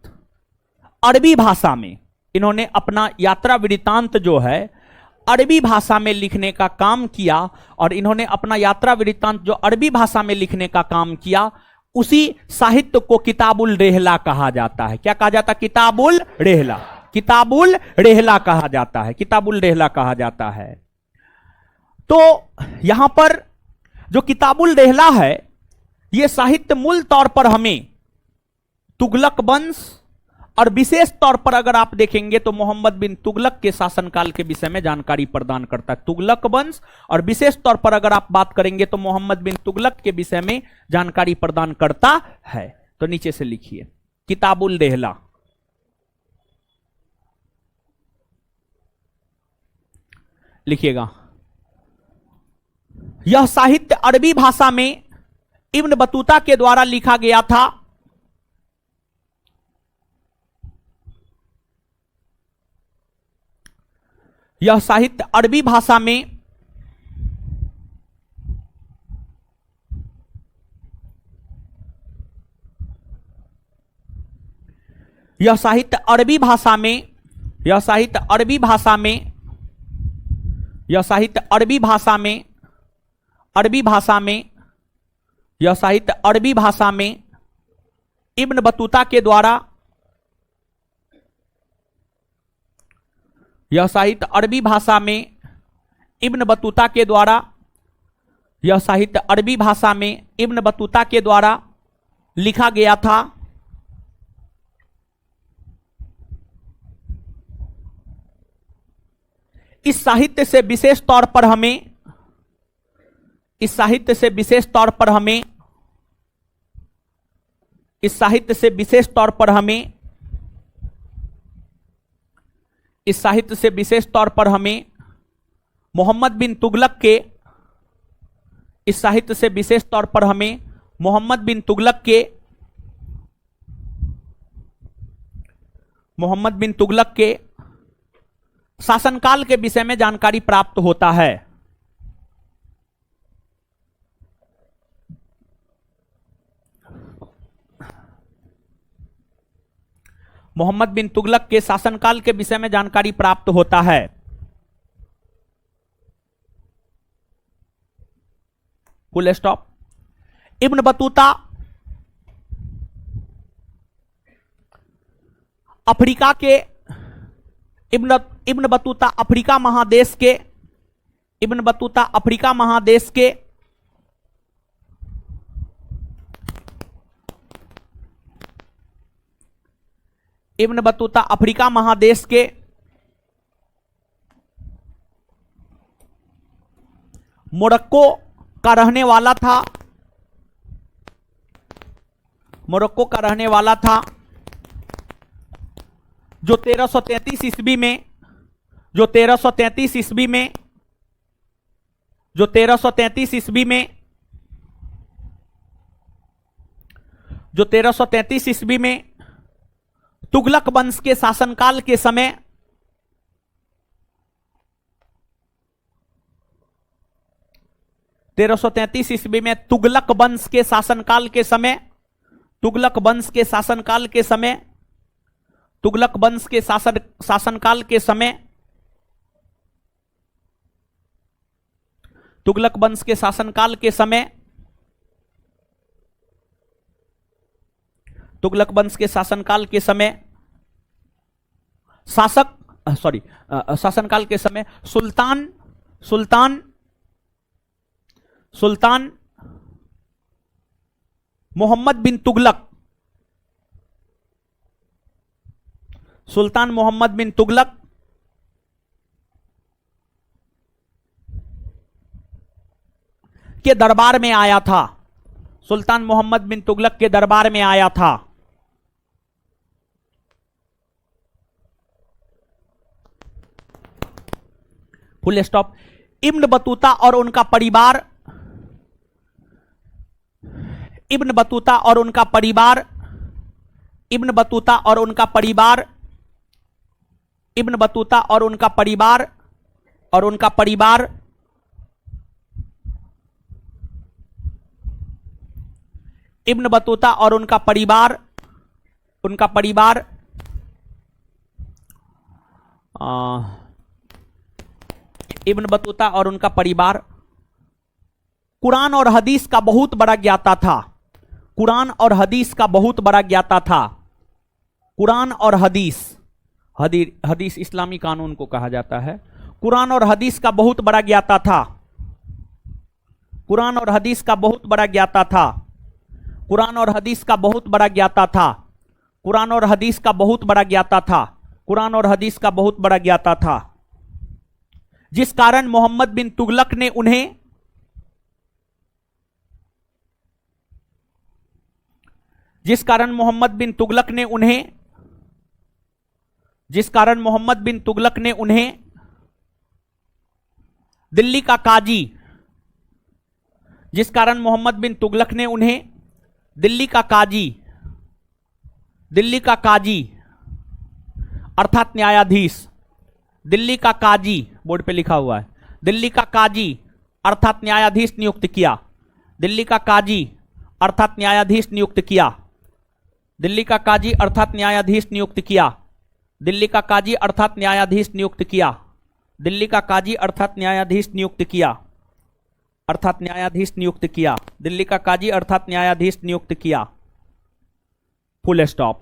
अरबी भाषा में, इन्होंने अपना यात्रा वृत्तांत जो है अरबी भाषा में लिखने का काम किया। और इन्होंने अपना यात्रा वृत्तांत जो अरबी भाषा में लिखने का काम किया, उसी साहित्य को किताबुल रेहला कहा जाता है। क्या कहा जाता है? किताबुल रेहला कहा जाता है, किताबुल रेहला कहा जाता है। तो यहां पर जो किताबुल रेहला है, यह साहित्य मूल तौर पर हमें तुगलक वंश, और विशेष तौर पर अगर आप देखेंगे तो मोहम्मद बिन तुगलक के शासनकाल के विषय में जानकारी प्रदान करता है। तुगलक वंश, और विशेष तौर पर अगर आप बात करेंगे तो मोहम्मद बिन तुगलक के विषय में जानकारी प्रदान करता है। तो नीचे से लिखिए किताबुल रेहला। लिखिएगा। यह साहित्य अरबी भाषा में इब्न बतूता के द्वारा लिखा गया था। यह साहित्य अरबी भाषा में यह साहित्य अरबी भाषा में यह साहित्य अरबी भाषा में यह साहित्य अरबी भाषा में अरबी भाषा में यह साहित्य अरबी भाषा में इब्न बतूता के द्वारा यह साहित्य अरबी भाषा में इब्न बतूता के द्वारा यह साहित्य अरबी भाषा में इब्न बतूता के द्वारा लिखा गया था। इस साहित्य से विशेष तौर पर हमें इस साहित्य से विशेष तौर पर हमें इस साहित्य से विशेष तौर पर हमें इस साहित्य से विशेष तौर पर हमें मोहम्मद बिन तुगलक के इस साहित्य से विशेष तौर पर हमें मोहम्मद बिन तुगलक के शासनकाल के विषय में जानकारी प्राप्त होता है। मोहम्मद बिन तुगलक के शासनकाल के विषय में जानकारी प्राप्त होता है। Full stop. Ibn Battuta Africa के इब्न बतूता अफ्रीका महादेश के इब्न बतूता अफ्रीका महादेश के इब्न बतूता अफ्रीका महादेश के मोरक्को का रहने वाला था। मोरक्को का रहने वाला था जो 1333 ईस्वी में जो 1333 ईस्वी में जो 1333 ईस्वी में जो 1333 ईस्वी में तुगलक वंश के शासनकाल के समय 1333 ईस्वी में तुगलक वंश के शासनकाल के समय तुगलक वंश के शासनकाल के समय तुगलक वंश के शासनकाल के समय तुगलक वंश के शासनकाल के समय तुगलक वंश के शासनकाल के समय शासनकाल के समय सुल्तान सुल्तान सुल्तान मोहम्मद बिन तुगलक सुल्तान मोहम्मद बिन तुगलक के दरबार में आया था। सुल्तान मोहम्मद बिन तुगलक के दरबार में आया था। Full stop. इब्न बतूता और उनका परिवार इब्न बतूता और उनका परिवार इब्न बतूता और उनका परिवार इब्न बतूता और उनका परिवार और उनका परिवार इब्न बतूता और उनका परिवार इब्न बतूता और उनका परिवार कुरान और हदीस का बहुत बड़ा ज्ञाता था। कुरान और हदीस का बहुत बड़ा ज्ञाता था। कुरान और हदीस इस्लामी कानून को कहा जाता है। कुरान और हदीस का बहुत बड़ा ज्ञाता था। कुरान और हदीस का बहुत बड़ा ज्ञाता था। कुरान और हदीस का बहुत बड़ा ज्ञाता था। कुरान और हदीस का बहुत बड़ा ज्ञाता था। कुरान और हदीस का बहुत बड़ा ज्ञाता था। जिस कारण मोहम्मद बिन तुगलक ने उन्हें जिस कारण मोहम्मद बिन तुगलक ने उन्हें दिल्ली का काजी, जिस कारण मोहम्मद बिन तुगलक ने उन्हें दिल्ली का काजी अर्थात न्यायाधीश, दिल्ली का काजी बोर्ड पे लिखा हुआ है, दिल्ली का काजी अर्थात न्यायाधीश नियुक्त किया, दिल्ली का काजी अर्थात न्यायाधीश नियुक्त किया, दिल्ली का काजी अर्थात न्यायाधीश नियुक्त किया, दिल्ली का काजी अर्थात न्यायाधीश नियुक्त किया, दिल्ली का काजी अर्थात न्यायाधीश नियुक्त किया, अर्थात न्यायाधीश नियुक्त किया, दिल्ली का काजी अर्थात न्यायाधीश नियुक्त किया, फुल स्टॉप।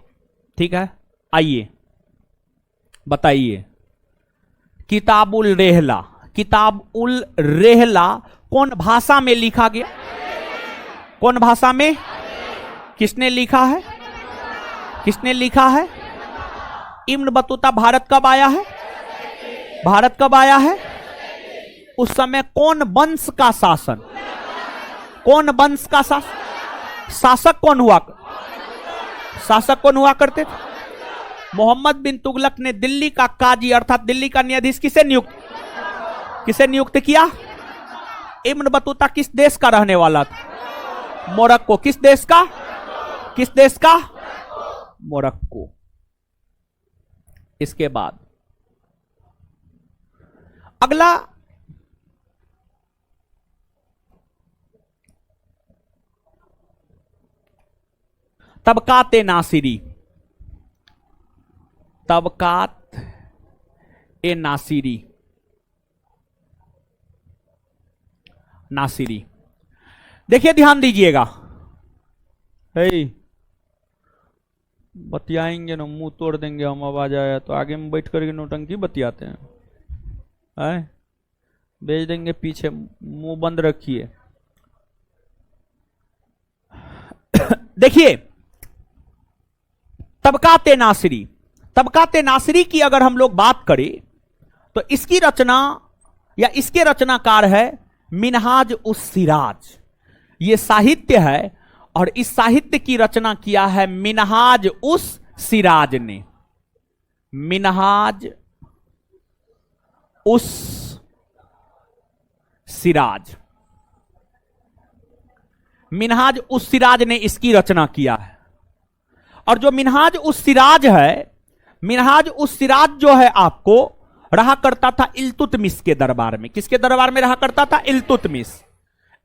ठीक है, आइए बताइए, किताबुल रेहला, किताबुल रेहला कौन भाषा में लिखा गया? कौन भाषा में? किसने लिखा है? किसने लिखा है? इब्न बतूता भारत कब आया है? भारत कब आया है? उस समय कौन वंश का शासन? कौन वंश का शासन? शासक कौन हुआ? शासक कौन हुआ करते थे? मोहम्मद बिन तुगलक ने दिल्ली का काजी अर्थात दिल्ली का न्यायाधीश किसे नियुक्त किया? इब्न बतूता किस देश का रहने वाला था? मोरक्को। किस देश का? किस देश का? मोरक्को। इसके बाद अगला तबकात-ए नासिरी, तबकात-ए नासिरी, नासिरी। देखिए ध्यान दीजिएगा, बतियाएंगे ना मुंह तोड़ देंगे हम, आवाज आया तो आगे में बैठ करके नौटंकी बतियाते हैं, भेज देंगे पीछे, मुंह बंद रखिए। देखिए तबकात-ए नासिरी, तबकात-ए नासिरी की अगर हम लोग बात करें तो इसकी रचना या इसके रचनाकार है मिनहाज उस सिराज। ये साहित्य है और इस साहित्य की रचना किया है मिनहाज उस सिराज ने। मिनहाज उस सिराज, मिनहाज उस सिराज ने इसकी रचना किया है। और जो मिनहाज उस सिराज है, मिनहाज उस सिराज जो है आपको रहा करता था इल्तुतमिश के दरबार में। किसके दरबार में रहा करता था? इल्तुतमिश।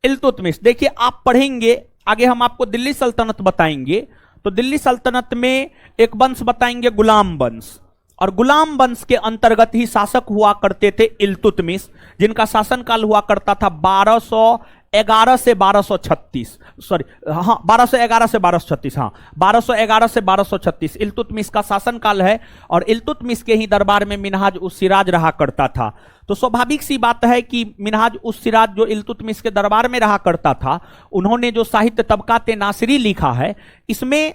इल्तुतमिश देखिए आप पढ़ेंगे आगे, हम आपको दिल्ली सल्तनत बताएंगे तो दिल्ली सल्तनत में एक वंश बताएंगे गुलाम वंश, और गुलाम वंश के अंतर्गत ही शासक हुआ करते थे इल्तुतमिश, जिनका शासनकाल हुआ करता था 1211 से 1236, सॉरी हाँ 1211 से 1236, हाँ 1211 से 1236 इल्तुतमिश का शासनकाल है। और इल्तुतमिश के ही दरबार में मिनहाज उस सिराज रहा करता था। तो स्वाभाविक सी बात है कि मिनहाज उस सिराज जो इल्तुतमिश के दरबार में रहा करता था, उन्होंने जो साहित्य तबकात-ए नासिरी लिखा है, इसमें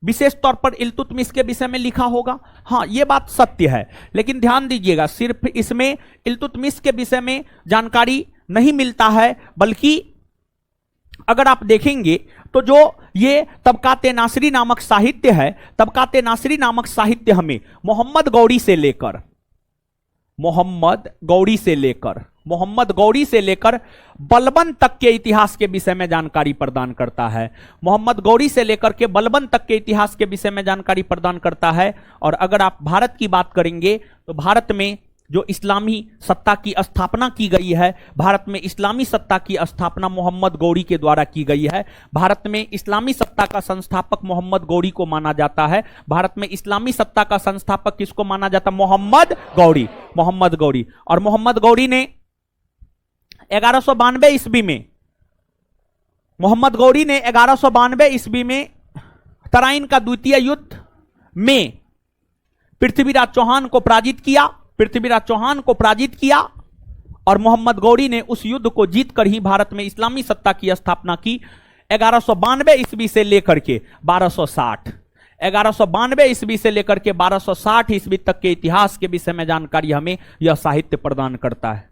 विशेष तौर पर इल्तुतमिश के विषय में लिखा होगा। हाँ ये बात सत्य है, लेकिन ध्यान दीजिएगा सिर्फ इसमें इल्तुतमिश के विषय में जानकारी नहीं मिलता है, बल्कि अगर आप देखेंगे तो जो ये तबकात-ए नासिरी नामक साहित्य है, तबकात-ए नासिरी नामक साहित्य हमें मोहम्मद गौरी से लेकर बलबन तक के इतिहास के विषय में जानकारी प्रदान करता है। मोहम्मद गौरी से लेकर के बलबन तक के इतिहास के विषय में जानकारी प्रदान करता है। और अगर आप भारत की बात करेंगे तो भारत में जो इस्लामी सत्ता की स्थापना की गई है, भारत में इस्लामी सत्ता की स्थापना मोहम्मद गौरी के द्वारा की गई है। भारत में इस्लामी सत्ता का संस्थापक मोहम्मद गौरी को माना जाता है। भारत में इस्लामी सत्ता का संस्थापक किसको माना जाता? मोहम्मद गौरी। मोहम्मद गौरी। और मोहम्मद गौरी ने 1192 ईस्वी में, मोहम्मद गौरी ने 1192 ईस्वी में तराइन का द्वितीय युद्ध में पृथ्वीराज चौहान को पराजित किया और मोहम्मद गौरी ने उस युद्ध को जीतकर ही भारत में इस्लामी सत्ता की स्थापना की। 1192 ईस्वी से लेकर के 1260, 1192 ईस्वी से लेकर के 1260 ईस्वी तक के इतिहास के विषय में जानकारी हमें यह साहित्य प्रदान करता है।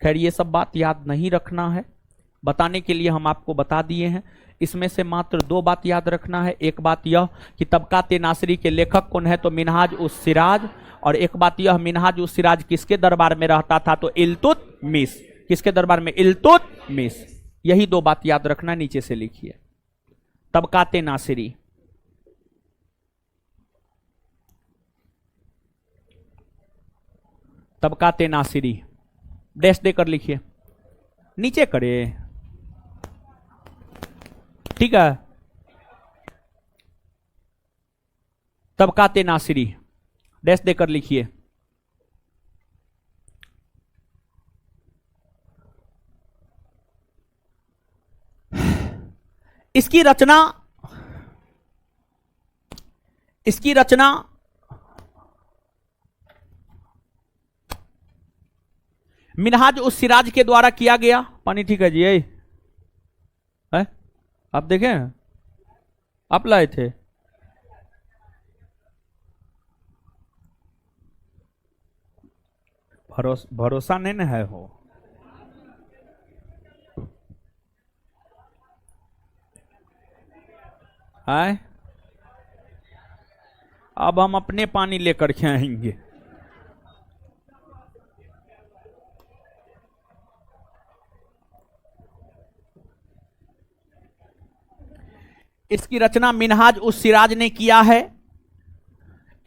खैर ये सब बात याद नहीं रखना है, बताने के लिए हम आपको बता दिए हैं। इसमें से मात्र 2 बात याद रखना है। एक बात यह कि तबकात-ए नासिरी के लेखक कौन है, तो मिनहाज उस सिराज। और एक बात यह, मिनहाज उस सिराज किसके दरबार में रहता था, तो इल्तुतमिश। किसके दरबार में? इल्तुतमिश। यही दो बात याद रखना, नीचे से लिखिए। तबकाते नासिरी, तबकाते नासिरी, डैश देकर लिखिए, नीचे करे, ठीक है। तबकाते नासिरी, डैश देकर लिखिए। इसकी रचना मिनहाज उस सिराज के द्वारा किया गया। पानी ठीक है जी, यही है, आप देखें, आप लाए थे। भरोसा नहीं ना है हो। है, अब हम अपने पानी लेकर के आएंगे। इसकी रचना मिनहाज उस सिराज ने किया है।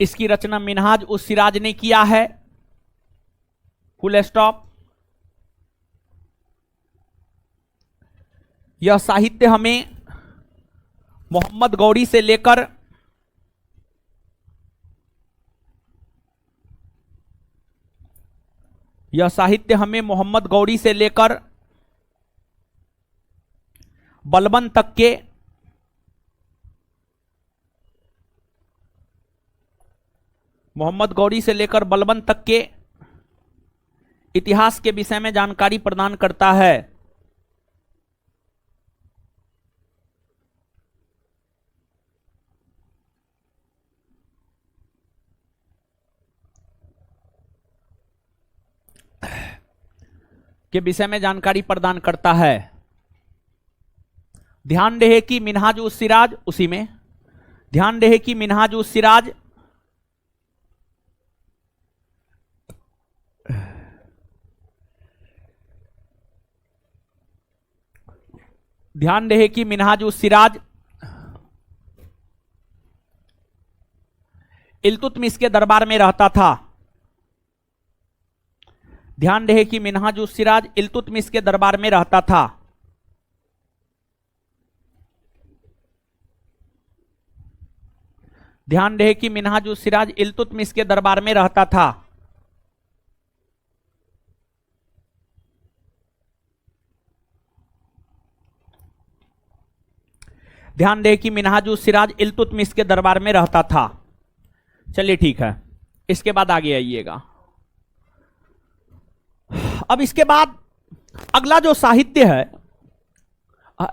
इसकी रचना मिनहाज उस सिराज ने किया है। Full stop. यह साहित्य हमें मोहम्मद गौरी से लेकर मोहम्मद गौरी से लेकर बलबन तक के इतिहास के विषय में जानकारी प्रदान करता है। ध्यान रहे कि मिनहाज उस सिराज, उसी में ध्यान रहे कि मिनहाज उस सिराज इल्तुतमिश के दरबार में रहता था। ध्यान रहे कि मिनहाज उस सिराज इल्तुतमिश के दरबार में रहता था। ध्यान रहे कि मिनहाज उस सिराज इल्तुतमिश के दरबार में रहता था। ध्यान रहे कि मिनहाज उस सिराज इल्तुतमिश के दरबार में रहता था। चलिए ठीक है, इसके बाद आगे आइएगा। अब इसके बाद अगला जो साहित्य है,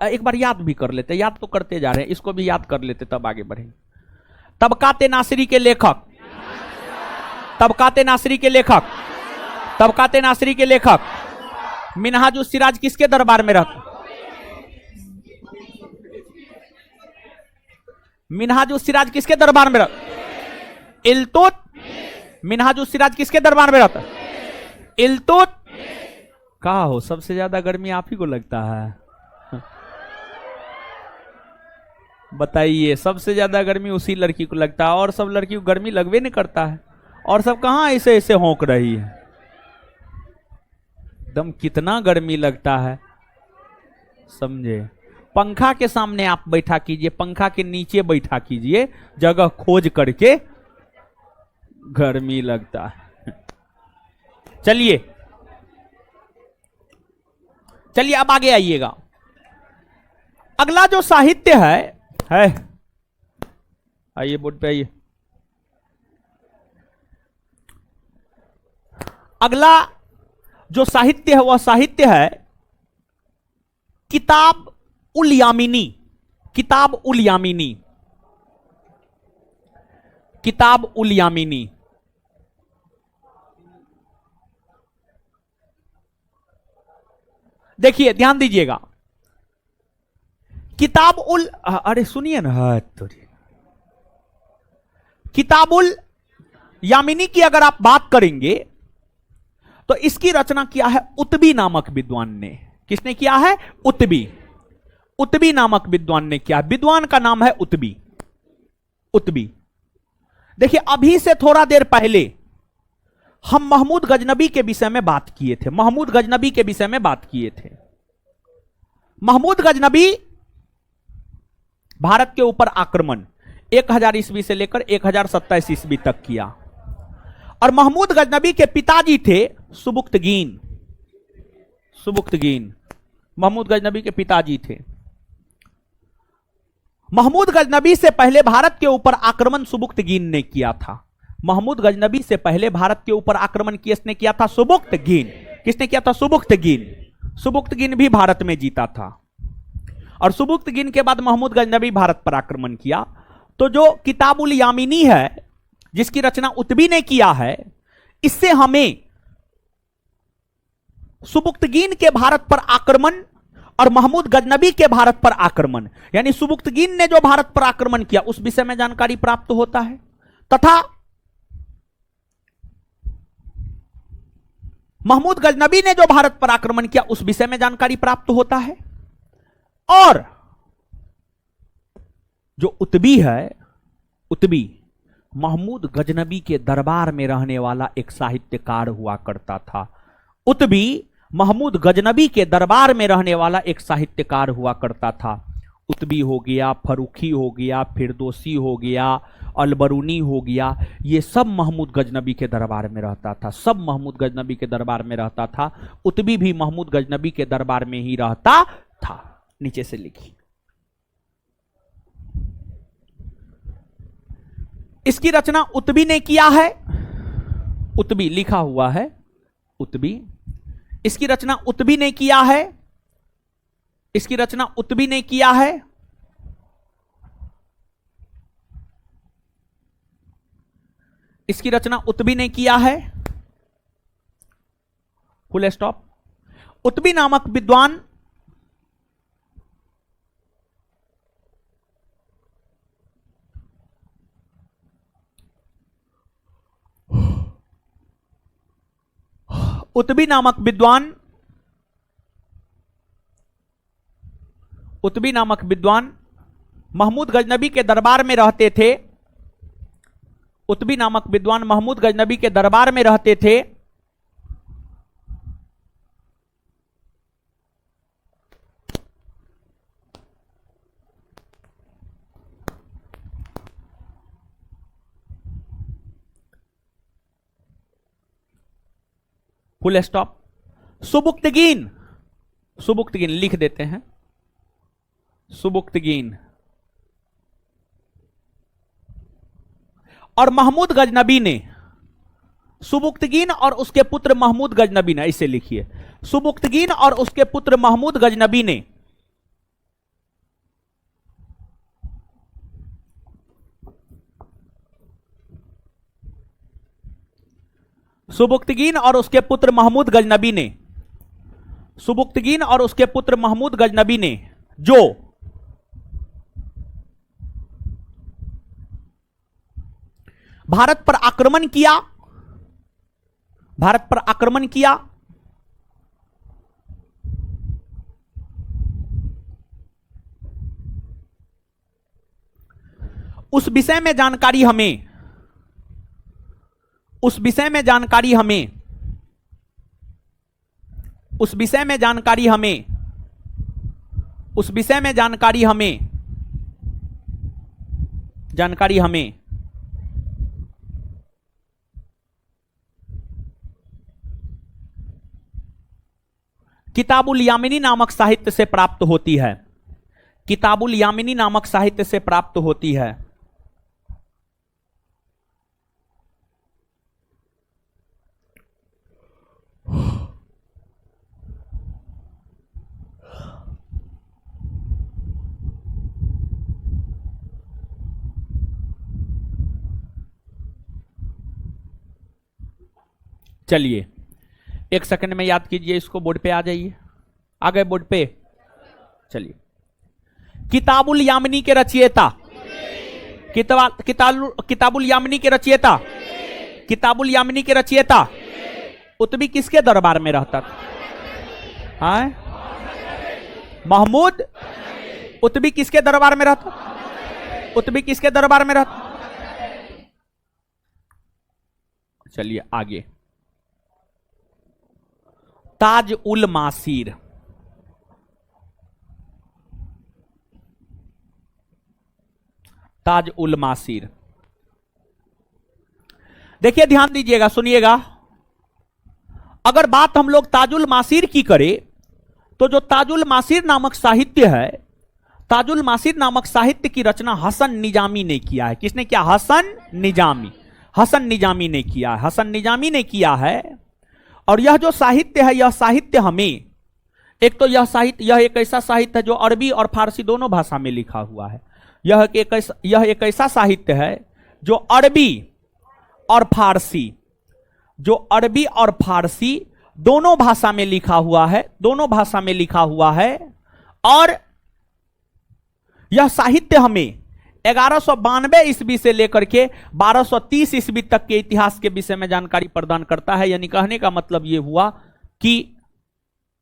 एक बार याद भी कर लेते, याद तो करते जा रहे हैं, इसको भी याद कर लेते तब आगे बढ़ेंगे। तबकाते नासिरी के लेखक, तबकाते नासिरी के लेखक, तबकाते नासिरी के लेखक मिनहाज उस सिराज किसके दरबार में रहता? मिनहाज उस सिराज किसके दरबार में रहता? मिनहाज उस सिराज किसके दरबार में रहता? इल्तुत। कहा हो, सबसे ज्यादा गर्मी आप ही को लगता है? बताइए, सबसे ज्यादा गर्मी उसी लड़की को लगता है, और सब लड़की को गर्मी लगवे नहीं करता है, और सब कहां ऐसे ऐसे होंक रही है। एकदम कितना गर्मी लगता है, समझे? पंखा के सामने आप बैठा कीजिए, पंखा के नीचे बैठा कीजिए, जगह खोज करके, गर्मी लगता है। चलिए चलिए, अब आगे आइएगा। अगला जो साहित्य है आइए बोर्ड पे आइए। अगला जो साहित्य है वह साहित्य है किताब उल यामिनी। किताब उल यामिनी, किताब उल यामिनी। देखिए, ध्यान दीजिएगा। किताब उल, अरे सुनिए ना, किताबुल यामिनी की अगर आप बात करेंगे तो इसकी रचना किया है उत्बी नामक विद्वान ने। किसने किया है? उत्बी। उत्बी नामक विद्वान ने किया। विद्वान का नाम है उत्बी। उत्बी। देखिए, अभी से थोड़ा देर पहले हम महमूद गजनबी के विषय में बात किए थे। महमूद गजनबी के विषय में बात किए थे। महमूद गजनबी भारत के ऊपर आक्रमण 1000 ईस्वी से लेकर 1027 ईस्वी तक किया। और महमूद गजनबी के पिताजी थे सुबुक्तगीन। सुबुक्तगीन महमूद गजनबी के पिताजी थे। महमूद गजनबी से पहले भारत के ऊपर आक्रमण सुबुक्तगीन ने किया था। महमूद गजनबी से पहले भारत के ऊपर आक्रमण किसने किया था? सुबुक्तगीन। किसने किया था? सुबुक्तगीन। सुबुक्तगीन भी भारत में जीता था। और सुबुक्तगीन के बाद महमूद गजनबी भारत पर आक्रमण किया। तो जो किताबुल यामिनी है, जिसकी रचना उत्बी ने किया है, इससे हमें सुबुक्तगीन के भारत पर आक्रमण और महमूद गजनबी के भारत पर आक्रमण, यानी सुबुक्तगीन ने जो भारत पर आक्रमण किया उस विषय में जानकारी प्राप्त होता है, तथा महमूद गजनबी ने जो भारत पर आक्रमण किया उस विषय में जानकारी प्राप्त होता है। और जो उत्बी है, उत्बी महमूद गजनबी के दरबार में रहने वाला एक साहित्यकार हुआ करता था। उत्बी महमूद गजनबी के दरबार में रहने वाला एक साहित्यकार हुआ करता था। उत्बी हो गया, फरूखी हो गया, फिरदौसी हो गया, अलबरूनी हो गया, ये सब महमूद गजनबी के दरबार में रहता था। सब महमूद गजनबी के दरबार में रहता था। उत्बी भी महमूद गजनबी के दरबार में ही रहता था। नीचे से लिखिए। इसकी रचना उत्बी ने किया है। उत्बी लिखा हुआ है, उत्बी। इसकी रचना उत्बी ने किया है। इसकी रचना उत्बी ने किया है। इसकी रचना उत्बी ने किया है। Full stop. उत्बी नामक विद्वान उत्बी नामक विद्वान उत्बी नामक विद्वान महमूद गजनबी के दरबार में रहते थे। उत्बी नामक विद्वान महमूद गजनबी के दरबार में रहते थे। Full stop. सुबुक्तगीन, सुबुक्तगीन लिख देते हैं। सुबुक्तगीन और महमूद गजनबी ने, सुबुक्तगीन और उसके पुत्र महमूद गजनबी ने, इसे लिखिए, सुबुक्तगीन और उसके पुत्र महमूद गजनबी ने सुबुक्तगीन और उसके पुत्र महमूद गजनबी ने सुबुक्तगीन और उसके पुत्र महमूद गजनबी ने जो भारत पर आक्रमण किया, भारत पर आक्रमण किया, उस विषय में जानकारी हमें उस विषय में जानकारी हमें उस विषय में जानकारी हमें उस विषय में जानकारी हमें जानकारी हमें किताबुल यामिनी नामक साहित्य से प्राप्त होती है। किताबुल यामिनी नामक साहित्य से प्राप्त होती है। चलिए एक सेकंड में याद कीजिए इसको, बोर्ड पे आ जाइए। आ गए बोर्ड पे? चलिए। किताबुल यामिनी के रचयिता, किताबुल यामिनी के रचयिता, किताबुल यामिनी के रचयिता कुतुबी किसके दरबार में रहता था? हाँ, महमूद कुतुबी किसके दरबार में रहता? कुतुबी किसके दरबार में रहता? चलिए आगे। ताज उल मासीर, ताज उल मासीर, देखिए ध्यान दीजिएगा, सुनिएगा। अगर बात हम लोग ताजुल मासीर की करें तो जो ताजुल मासीर नामक साहित्य है, ताजुल मासीर नामक साहित्य की रचना हसन निजामी ने किया है। किसने किया? हसन निजामी, हसन निजामी ने किया है, हसन निजामी ने किया है। और यह जो साहित्य है, यह साहित्य हमें, एक तो यह साहित्य, यह एक ऐसा साहित्य है जो अरबी और फारसी दोनों भाषा में लिखा हुआ है। यह एक ऐसा साहित्य है जो अरबी और फारसी, जो अरबी और फारसी दोनों भाषा में लिखा हुआ है, दोनों भाषा में लिखा हुआ है। और यह साहित्य हमें 1192 ईस्वी से लेकर के 1230 ईस्वी तक के इतिहास के विषय में जानकारी प्रदान करता है। यानी कहने का मतलब यह हुआ कि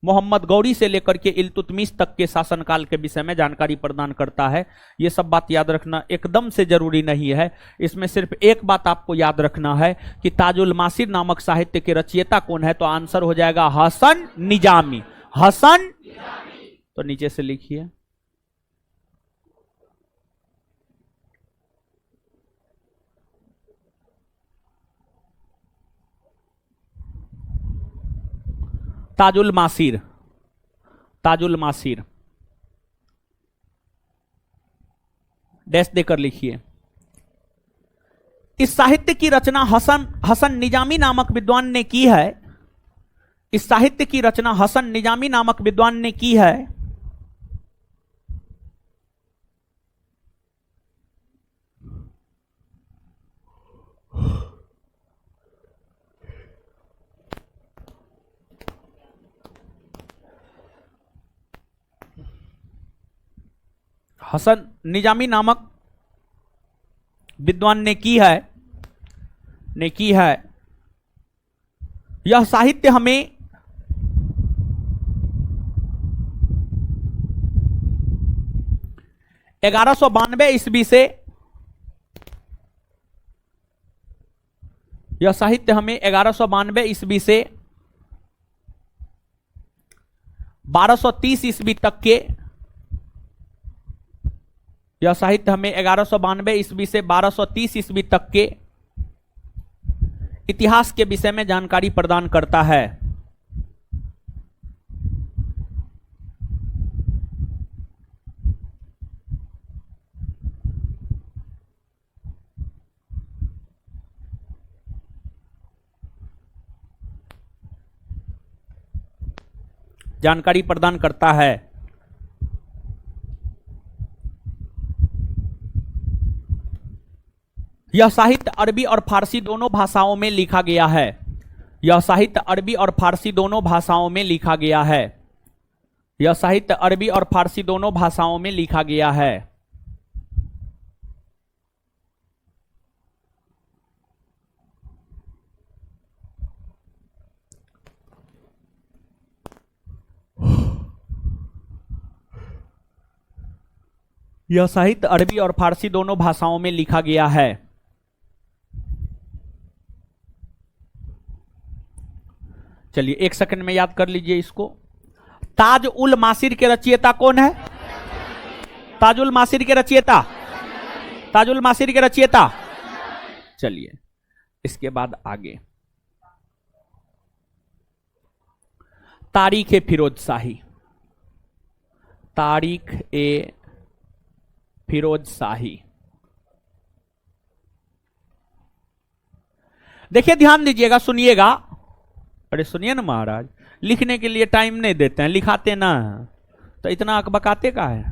मोहम्मद गौरी से लेकर के इल्तुतमिश तक के शासनकाल के विषय में जानकारी प्रदान करता है। यह सब बात याद रखना एकदम से जरूरी नहीं है। इसमें सिर्फ एक बात आपको याद रखना है कि ताजुल मासीर नामक साहित्य के रचयिता कौन है, तो आंसर हो जाएगा हसन निजामी, हसन। तो नीचे से लिखिए, ताजुल मासीर, ताजुल मासीर डैश देकर लिखिए। इस साहित्य की रचना हसन निजामी नामक विद्वान ने की है। इस साहित्य की रचना हसन निजामी नामक विद्वान ने की है। हसन निजामी नामक विद्वान ने की है। यह साहित्य हमें ग्यारह सौ 92 ईस्वी से, यह साहित्य हमें 1192 ईस्वी से 1230 ईस्वी तक के, यह साहित्य हमें 1192 ईस्वी से 1230 ईस्वी तक के इतिहास के विषय में जानकारी प्रदान करता है। जानकारी प्रदान करता है। यह साहित्य अरबी और फारसी दोनों भाषाओं में लिखा गया है। यह साहित्य अरबी और फारसी दोनों भाषाओं में लिखा गया है। यह साहित्य अरबी और फारसी दोनों भाषाओं में लिखा गया है। यह साहित्य अरबी और फारसी दोनों भाषाओं में लिखा गया है। चलिए एक सेकंड में याद कर लीजिए इसको। ताज उल मासीर के रचयिता कौन है? ताजुल मासीर के रचयिता, ताजुल मासीर के रचयिता। चलिए इसके बाद आगे, तारीख ए फिरोज शाही, तारीख ए फिरोज शाही। देखिए ध्यान दीजिएगा, सुनिएगा। अरे सुनिए ना महाराज, लिखने के लिए टाइम नहीं देते हैं, लिखाते ना, तो इतना अकबकाते का है।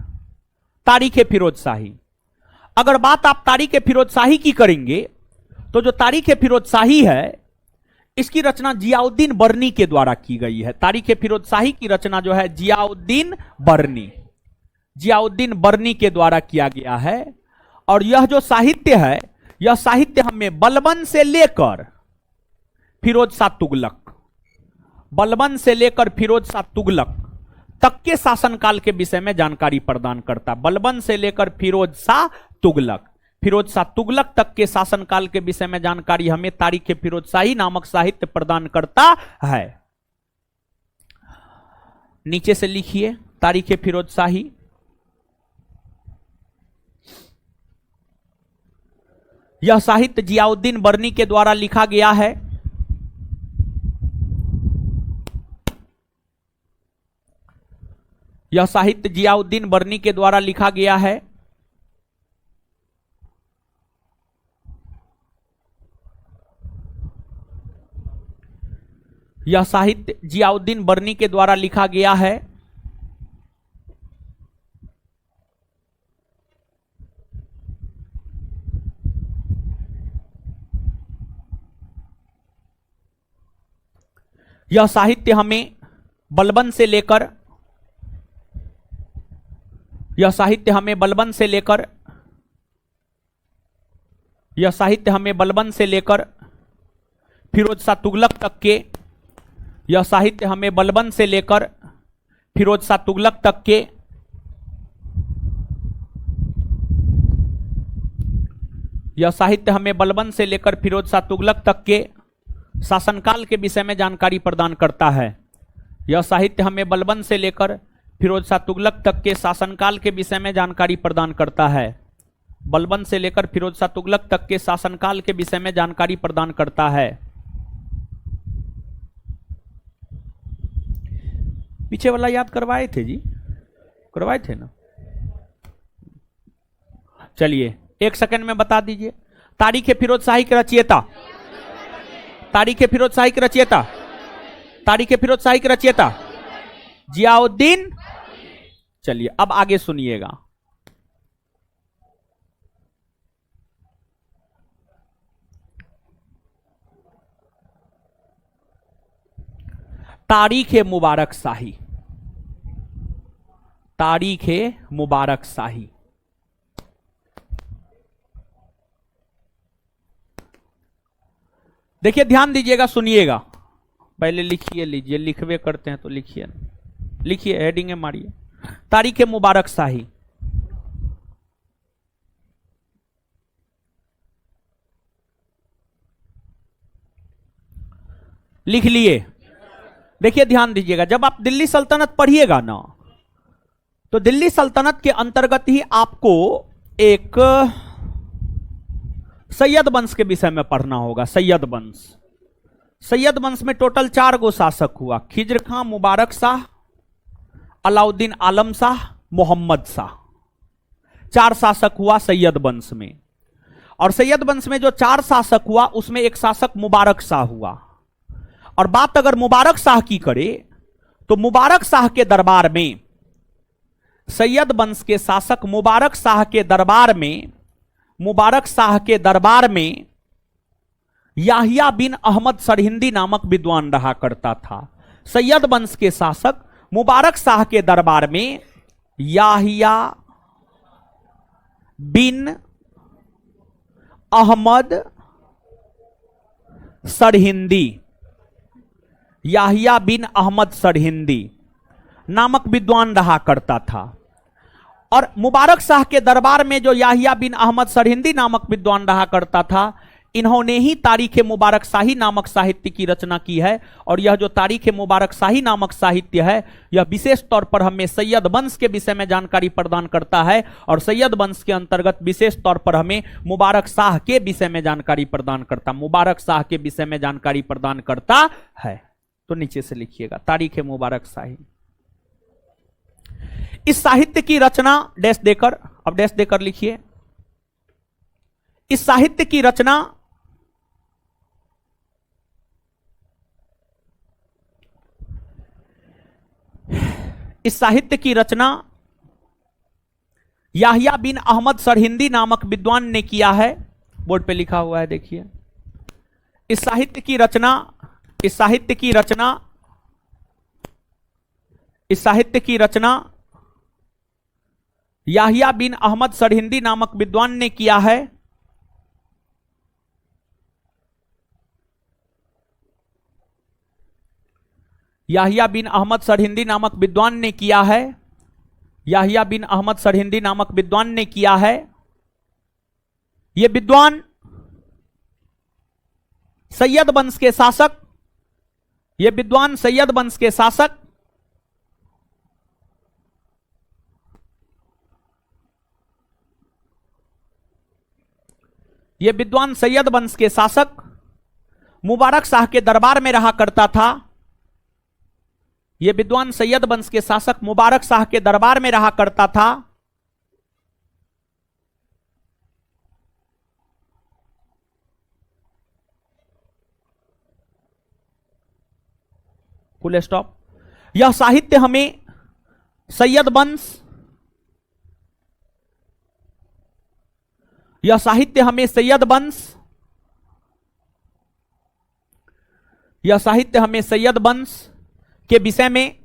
तारीख ए फिरोज शाही, अगर बात आप तारीख ए फिरोज शाही की करेंगे तो जो तारीख ए फिरोज शाही है इसकी रचना जियाउद्दीन बर्नी के द्वारा की गई है। तारीख ए फिरोज शाही की रचना जो है जियाउद्दीन बर्नी, जियाउद्दीन बर्नी के द्वारा किया गया है। और यह जो साहित्य है, यह साहित्य हमें बलबन से लेकर फिरोज शाह तुगलक, बलबन से लेकर फिरोज शाह तुगलक तक के शासनकाल के विषय में जानकारी प्रदान करता। बलबन से लेकर फिरोज शाह तुगलक तक के शासनकाल के विषय में जानकारी हमें तारीख फिरोज शाही नामक साहित्य प्रदान करता है। नीचे से लिखिए तारीख फिरोज शाही। यह साहित्य जियाउद्दीन बर्नी के द्वारा लिखा गया है। यह साहित्य जियाउद्दीन बर्नी के द्वारा लिखा गया है। यह साहित्य जियाउद्दीन बर्नी के द्वारा लिखा गया है। यह साहित्य हमें बलबन से लेकर यह साहित्य हमें बलबन से लेकर यह साहित्य हमें बलबन से लेकर फिरोज शाह तुगलक तक के यह साहित्य हमें बलबन से लेकर फिरोज शाह तुगलक तक के यह साहित्य हमें बलबन से लेकर फिरोज शाह तुगलक तक के शासनकाल के विषय में जानकारी प्रदान करता है। यह साहित्य हमें बलबन से लेकर फिरोज शाह तुगलक तक के शासनकाल के विषय में जानकारी प्रदान करता है। बलबन से लेकर फिरोज शाह तुगलक तक के शासनकाल के विषय में जानकारी प्रदान करता है। पीछे वाला याद करवाए थे जी, करवाए थे ना? चलिए एक सेकंड में बता दीजिए। तारीख फिरोज शाही के रचयिता, तारीख फिरोज शाही के रचयिता, तारीख फिरोज शाही के रचयिता जियाउद्दीन। चलिए अब आगे सुनिएगा। तारीख मुबारक शाही, तारीख मुबारक शाही। देखिए ध्यान दीजिएगा, सुनिएगा। पहले लिखिए, लीजिए, लिखवे करते हैं तो लिखिए, लिखिए, हेडिंग मारिए। तारीख मुबारक शाही। लिख लिए? देखिए ध्यान दीजिएगा, जब आप दिल्ली सल्तनत पढ़िएगा ना तो दिल्ली सल्तनत के अंतर्गत ही आपको एक सैयद वंश के विषय में पढ़ना होगा। सैयद वंश, सैयद वंश में टोटल 4 गो शासक हुआ। खिज्र खां, मुबारक शाह, अलाउद्दीन आलम शाह, मोहम्मद शाह। 4 शासक हुआ सैयद वंश में। और सैयद वंश में जो 4 शासक हुआ उसमें एक शासक मुबारक शाह हुआ। और बात अगर मुबारक शाह की करे तो मुबारक शाह के दरबार में, सैयद वंश के शासक मुबारक शाह के दरबार में, मुबारक शाह के दरबार में याहिया बिन अहमद सरहिंदी नामक विद्वान रहा करता था। सैयद वंश के शासक मुबारक शाह के दरबार में याहिया बिन अहमद सरहिंदी, याहिया बिन अहमद सरहिंदी नामक विद्वान रहा करता था। और मुबारक शाह के दरबार में जो याहिया बिन अहमद सरहिंदी नामक विद्वान रहा करता था, इन्होंने ही तारीख मुबारक शाही नामक साहित्य की रचना की है। और यह जो तारीख मुबारक शाही नामक साहित्य है, यह विशेष तौर पर हमें सैयद वंश के विषय में जानकारी प्रदान करता है। और सैयद वंश के अंतर्गत विशेष तौर पर हमें मुबारक शाह के विषय में जानकारी प्रदान करता, मुबारक शाह के विषय में जानकारी प्रदान करता है। तो नीचे से लिखिएगा तारीख मुबारक शाही। इस साहित्य की रचना डैश देकर, अब डैश देकर लिखिए। इस साहित्य की रचना याहिया बिन अहमद सरहिंदी नामक विद्वान ने किया है। बोर्ड पे लिखा हुआ है, देखिए। इस साहित्य की रचना याहिया बिन अहमद सरहिंदी नामक विद्वान ने किया है। याहिया बिन अहमद सरहिंदी नामक विद्वान ने किया है? याहिया बिन अहमद सरहिंदी नामक विद्वान ने किया है। यह विद्वान सैयद वंश के शासक, यह विद्वान सैयद वंश के शासक यह विद्वान सैयद वंश के शासक मुबारक शाह के दरबार में रहा करता था। यह विद्वान सैयद वंश के शासक मुबारक शाह के दरबार में रहा करता था। Full stop. यह साहित्य हमें सैयद वंश, यह साहित्य हमें सैयद वंश, यह साहित्य हमें सैयद वंश के विषय में,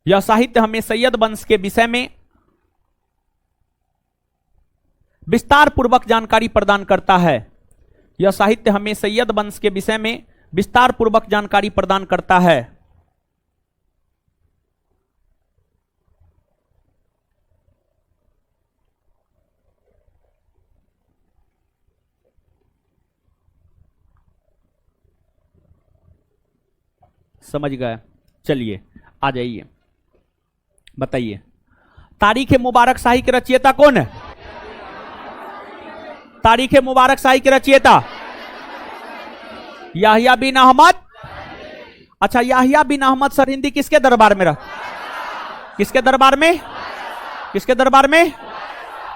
यह साहित्य हमें सैयद वंश के विषय में विस्तार पूर्वक जानकारी प्रदान करता है। यह साहित्य हमें सैयद वंश के विषय में विस्तार पूर्वक जानकारी प्रदान करता है। समझ गए? चलिए आ जाइए, बताइए तारीख मुबारक शाही के रचयिता कौन है? तारीख मुबारक शाही के रचयिता याहिया बिन अहमद। अच्छा, याहिया बिन अहमद सरहिंदी किसके दरबार में रहा? किसके दरबार में? किसके दरबार में?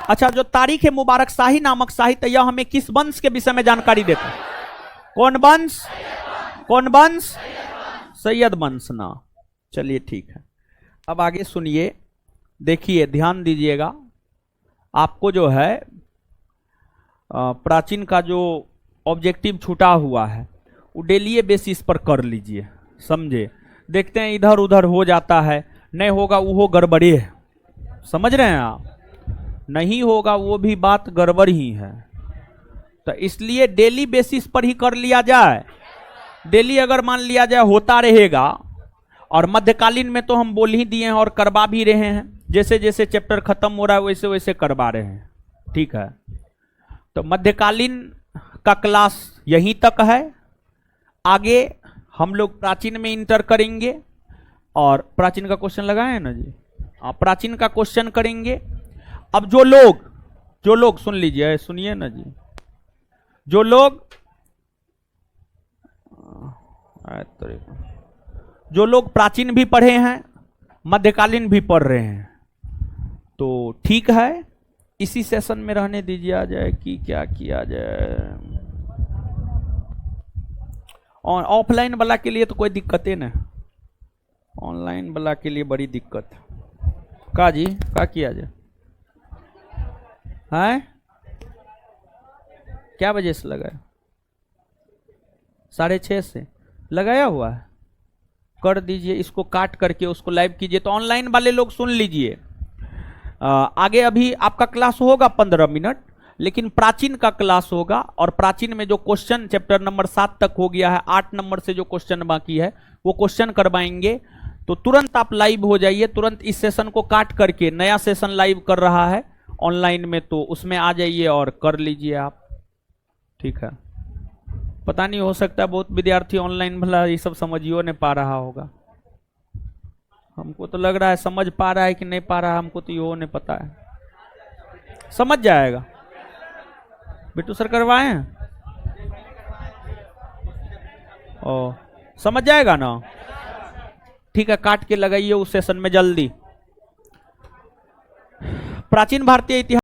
अच्छा, जो तारीख मुबारक शाही नामक साहित्य, यह हमें किस वंश के विषय में जानकारी देता है? कौन वंश? कौन वंश? सैयद वंश ना। चलिए ठीक है, अब आगे सुनिए, देखिए ध्यान दीजिएगा। आपको जो है प्राचीन का जो ऑब्जेक्टिव छूटा हुआ है वो डेली बेसिस पर कर लीजिए, समझे? देखते हैं इधर उधर हो जाता है, नहीं होगा वो गड़बड़ी है। समझ रहे हैं आप? नहीं होगा वो भी बात गड़बड़ ही है। तो इसलिए डेली बेसिस पर ही कर लिया जाए। डेली अगर मान लिया जाए होता रहेगा, और मध्यकालीन में तो हम बोल ही दिए हैं और करवा भी रहे हैं, जैसे जैसे चैप्टर खत्म हो रहा है वैसे वैसे करवा रहे हैं। ठीक है, तो मध्यकालीन का क्लास यहीं तक है। आगे हम लोग प्राचीन में इंटर करेंगे, और प्राचीन का क्वेश्चन लगाए हैं ना जी? प्राचीन का क्वेश्चन करेंगे। अब जो लोग सुन लीजिए, सुनिए ना जी, जो लोग प्राचीन भी पढ़े हैं, मध्यकालीन भी पढ़ रहे हैं, तो ठीक है, इसी सेशन में रहने दीजिए। आ जाए कि क्या किया जाए। और ऑफलाइन वाला के लिए तो कोई दिक्कत है ना, ऑनलाइन वाला के लिए बड़ी दिक्कत का जी। क्या किया जाए? है क्या बजे से लगाया? 6:30 से लगाया हुआ है। कर दीजिए, इसको काट करके उसको लाइव कीजिए। तो ऑनलाइन वाले लोग सुन लीजिए, आगे अभी आपका क्लास होगा 15 मिनट, लेकिन प्राचीन का क्लास होगा। और प्राचीन में जो क्वेश्चन चैप्टर नंबर 7 तक हो गया है, 8 नंबर से जो क्वेश्चन बाकी है वो क्वेश्चन करवाएंगे। तो तुरंत आप लाइव हो जाइए, तुरंत इस सेशन को काट करके नया सेशन लाइव कर रहा है ऑनलाइन में, तो उसमें आ जाइए और कर लीजिए आप। ठीक है, पता नहीं, हो सकता है बहुत विद्यार्थी ऑनलाइन भला ये सब समझियो नहीं पा रहा होगा। हमको तो लग रहा है समझ पा रहा है कि नहीं पा रहा है, हमको तो यो नहीं पता है। समझ जाएगा। बिट्टू सर करवाए हैं? ओ, समझ जाएगा ना? ठीक है, काट के लगाइए उस सेशन में जल्दी। प्राचीन भारतीय इतिहास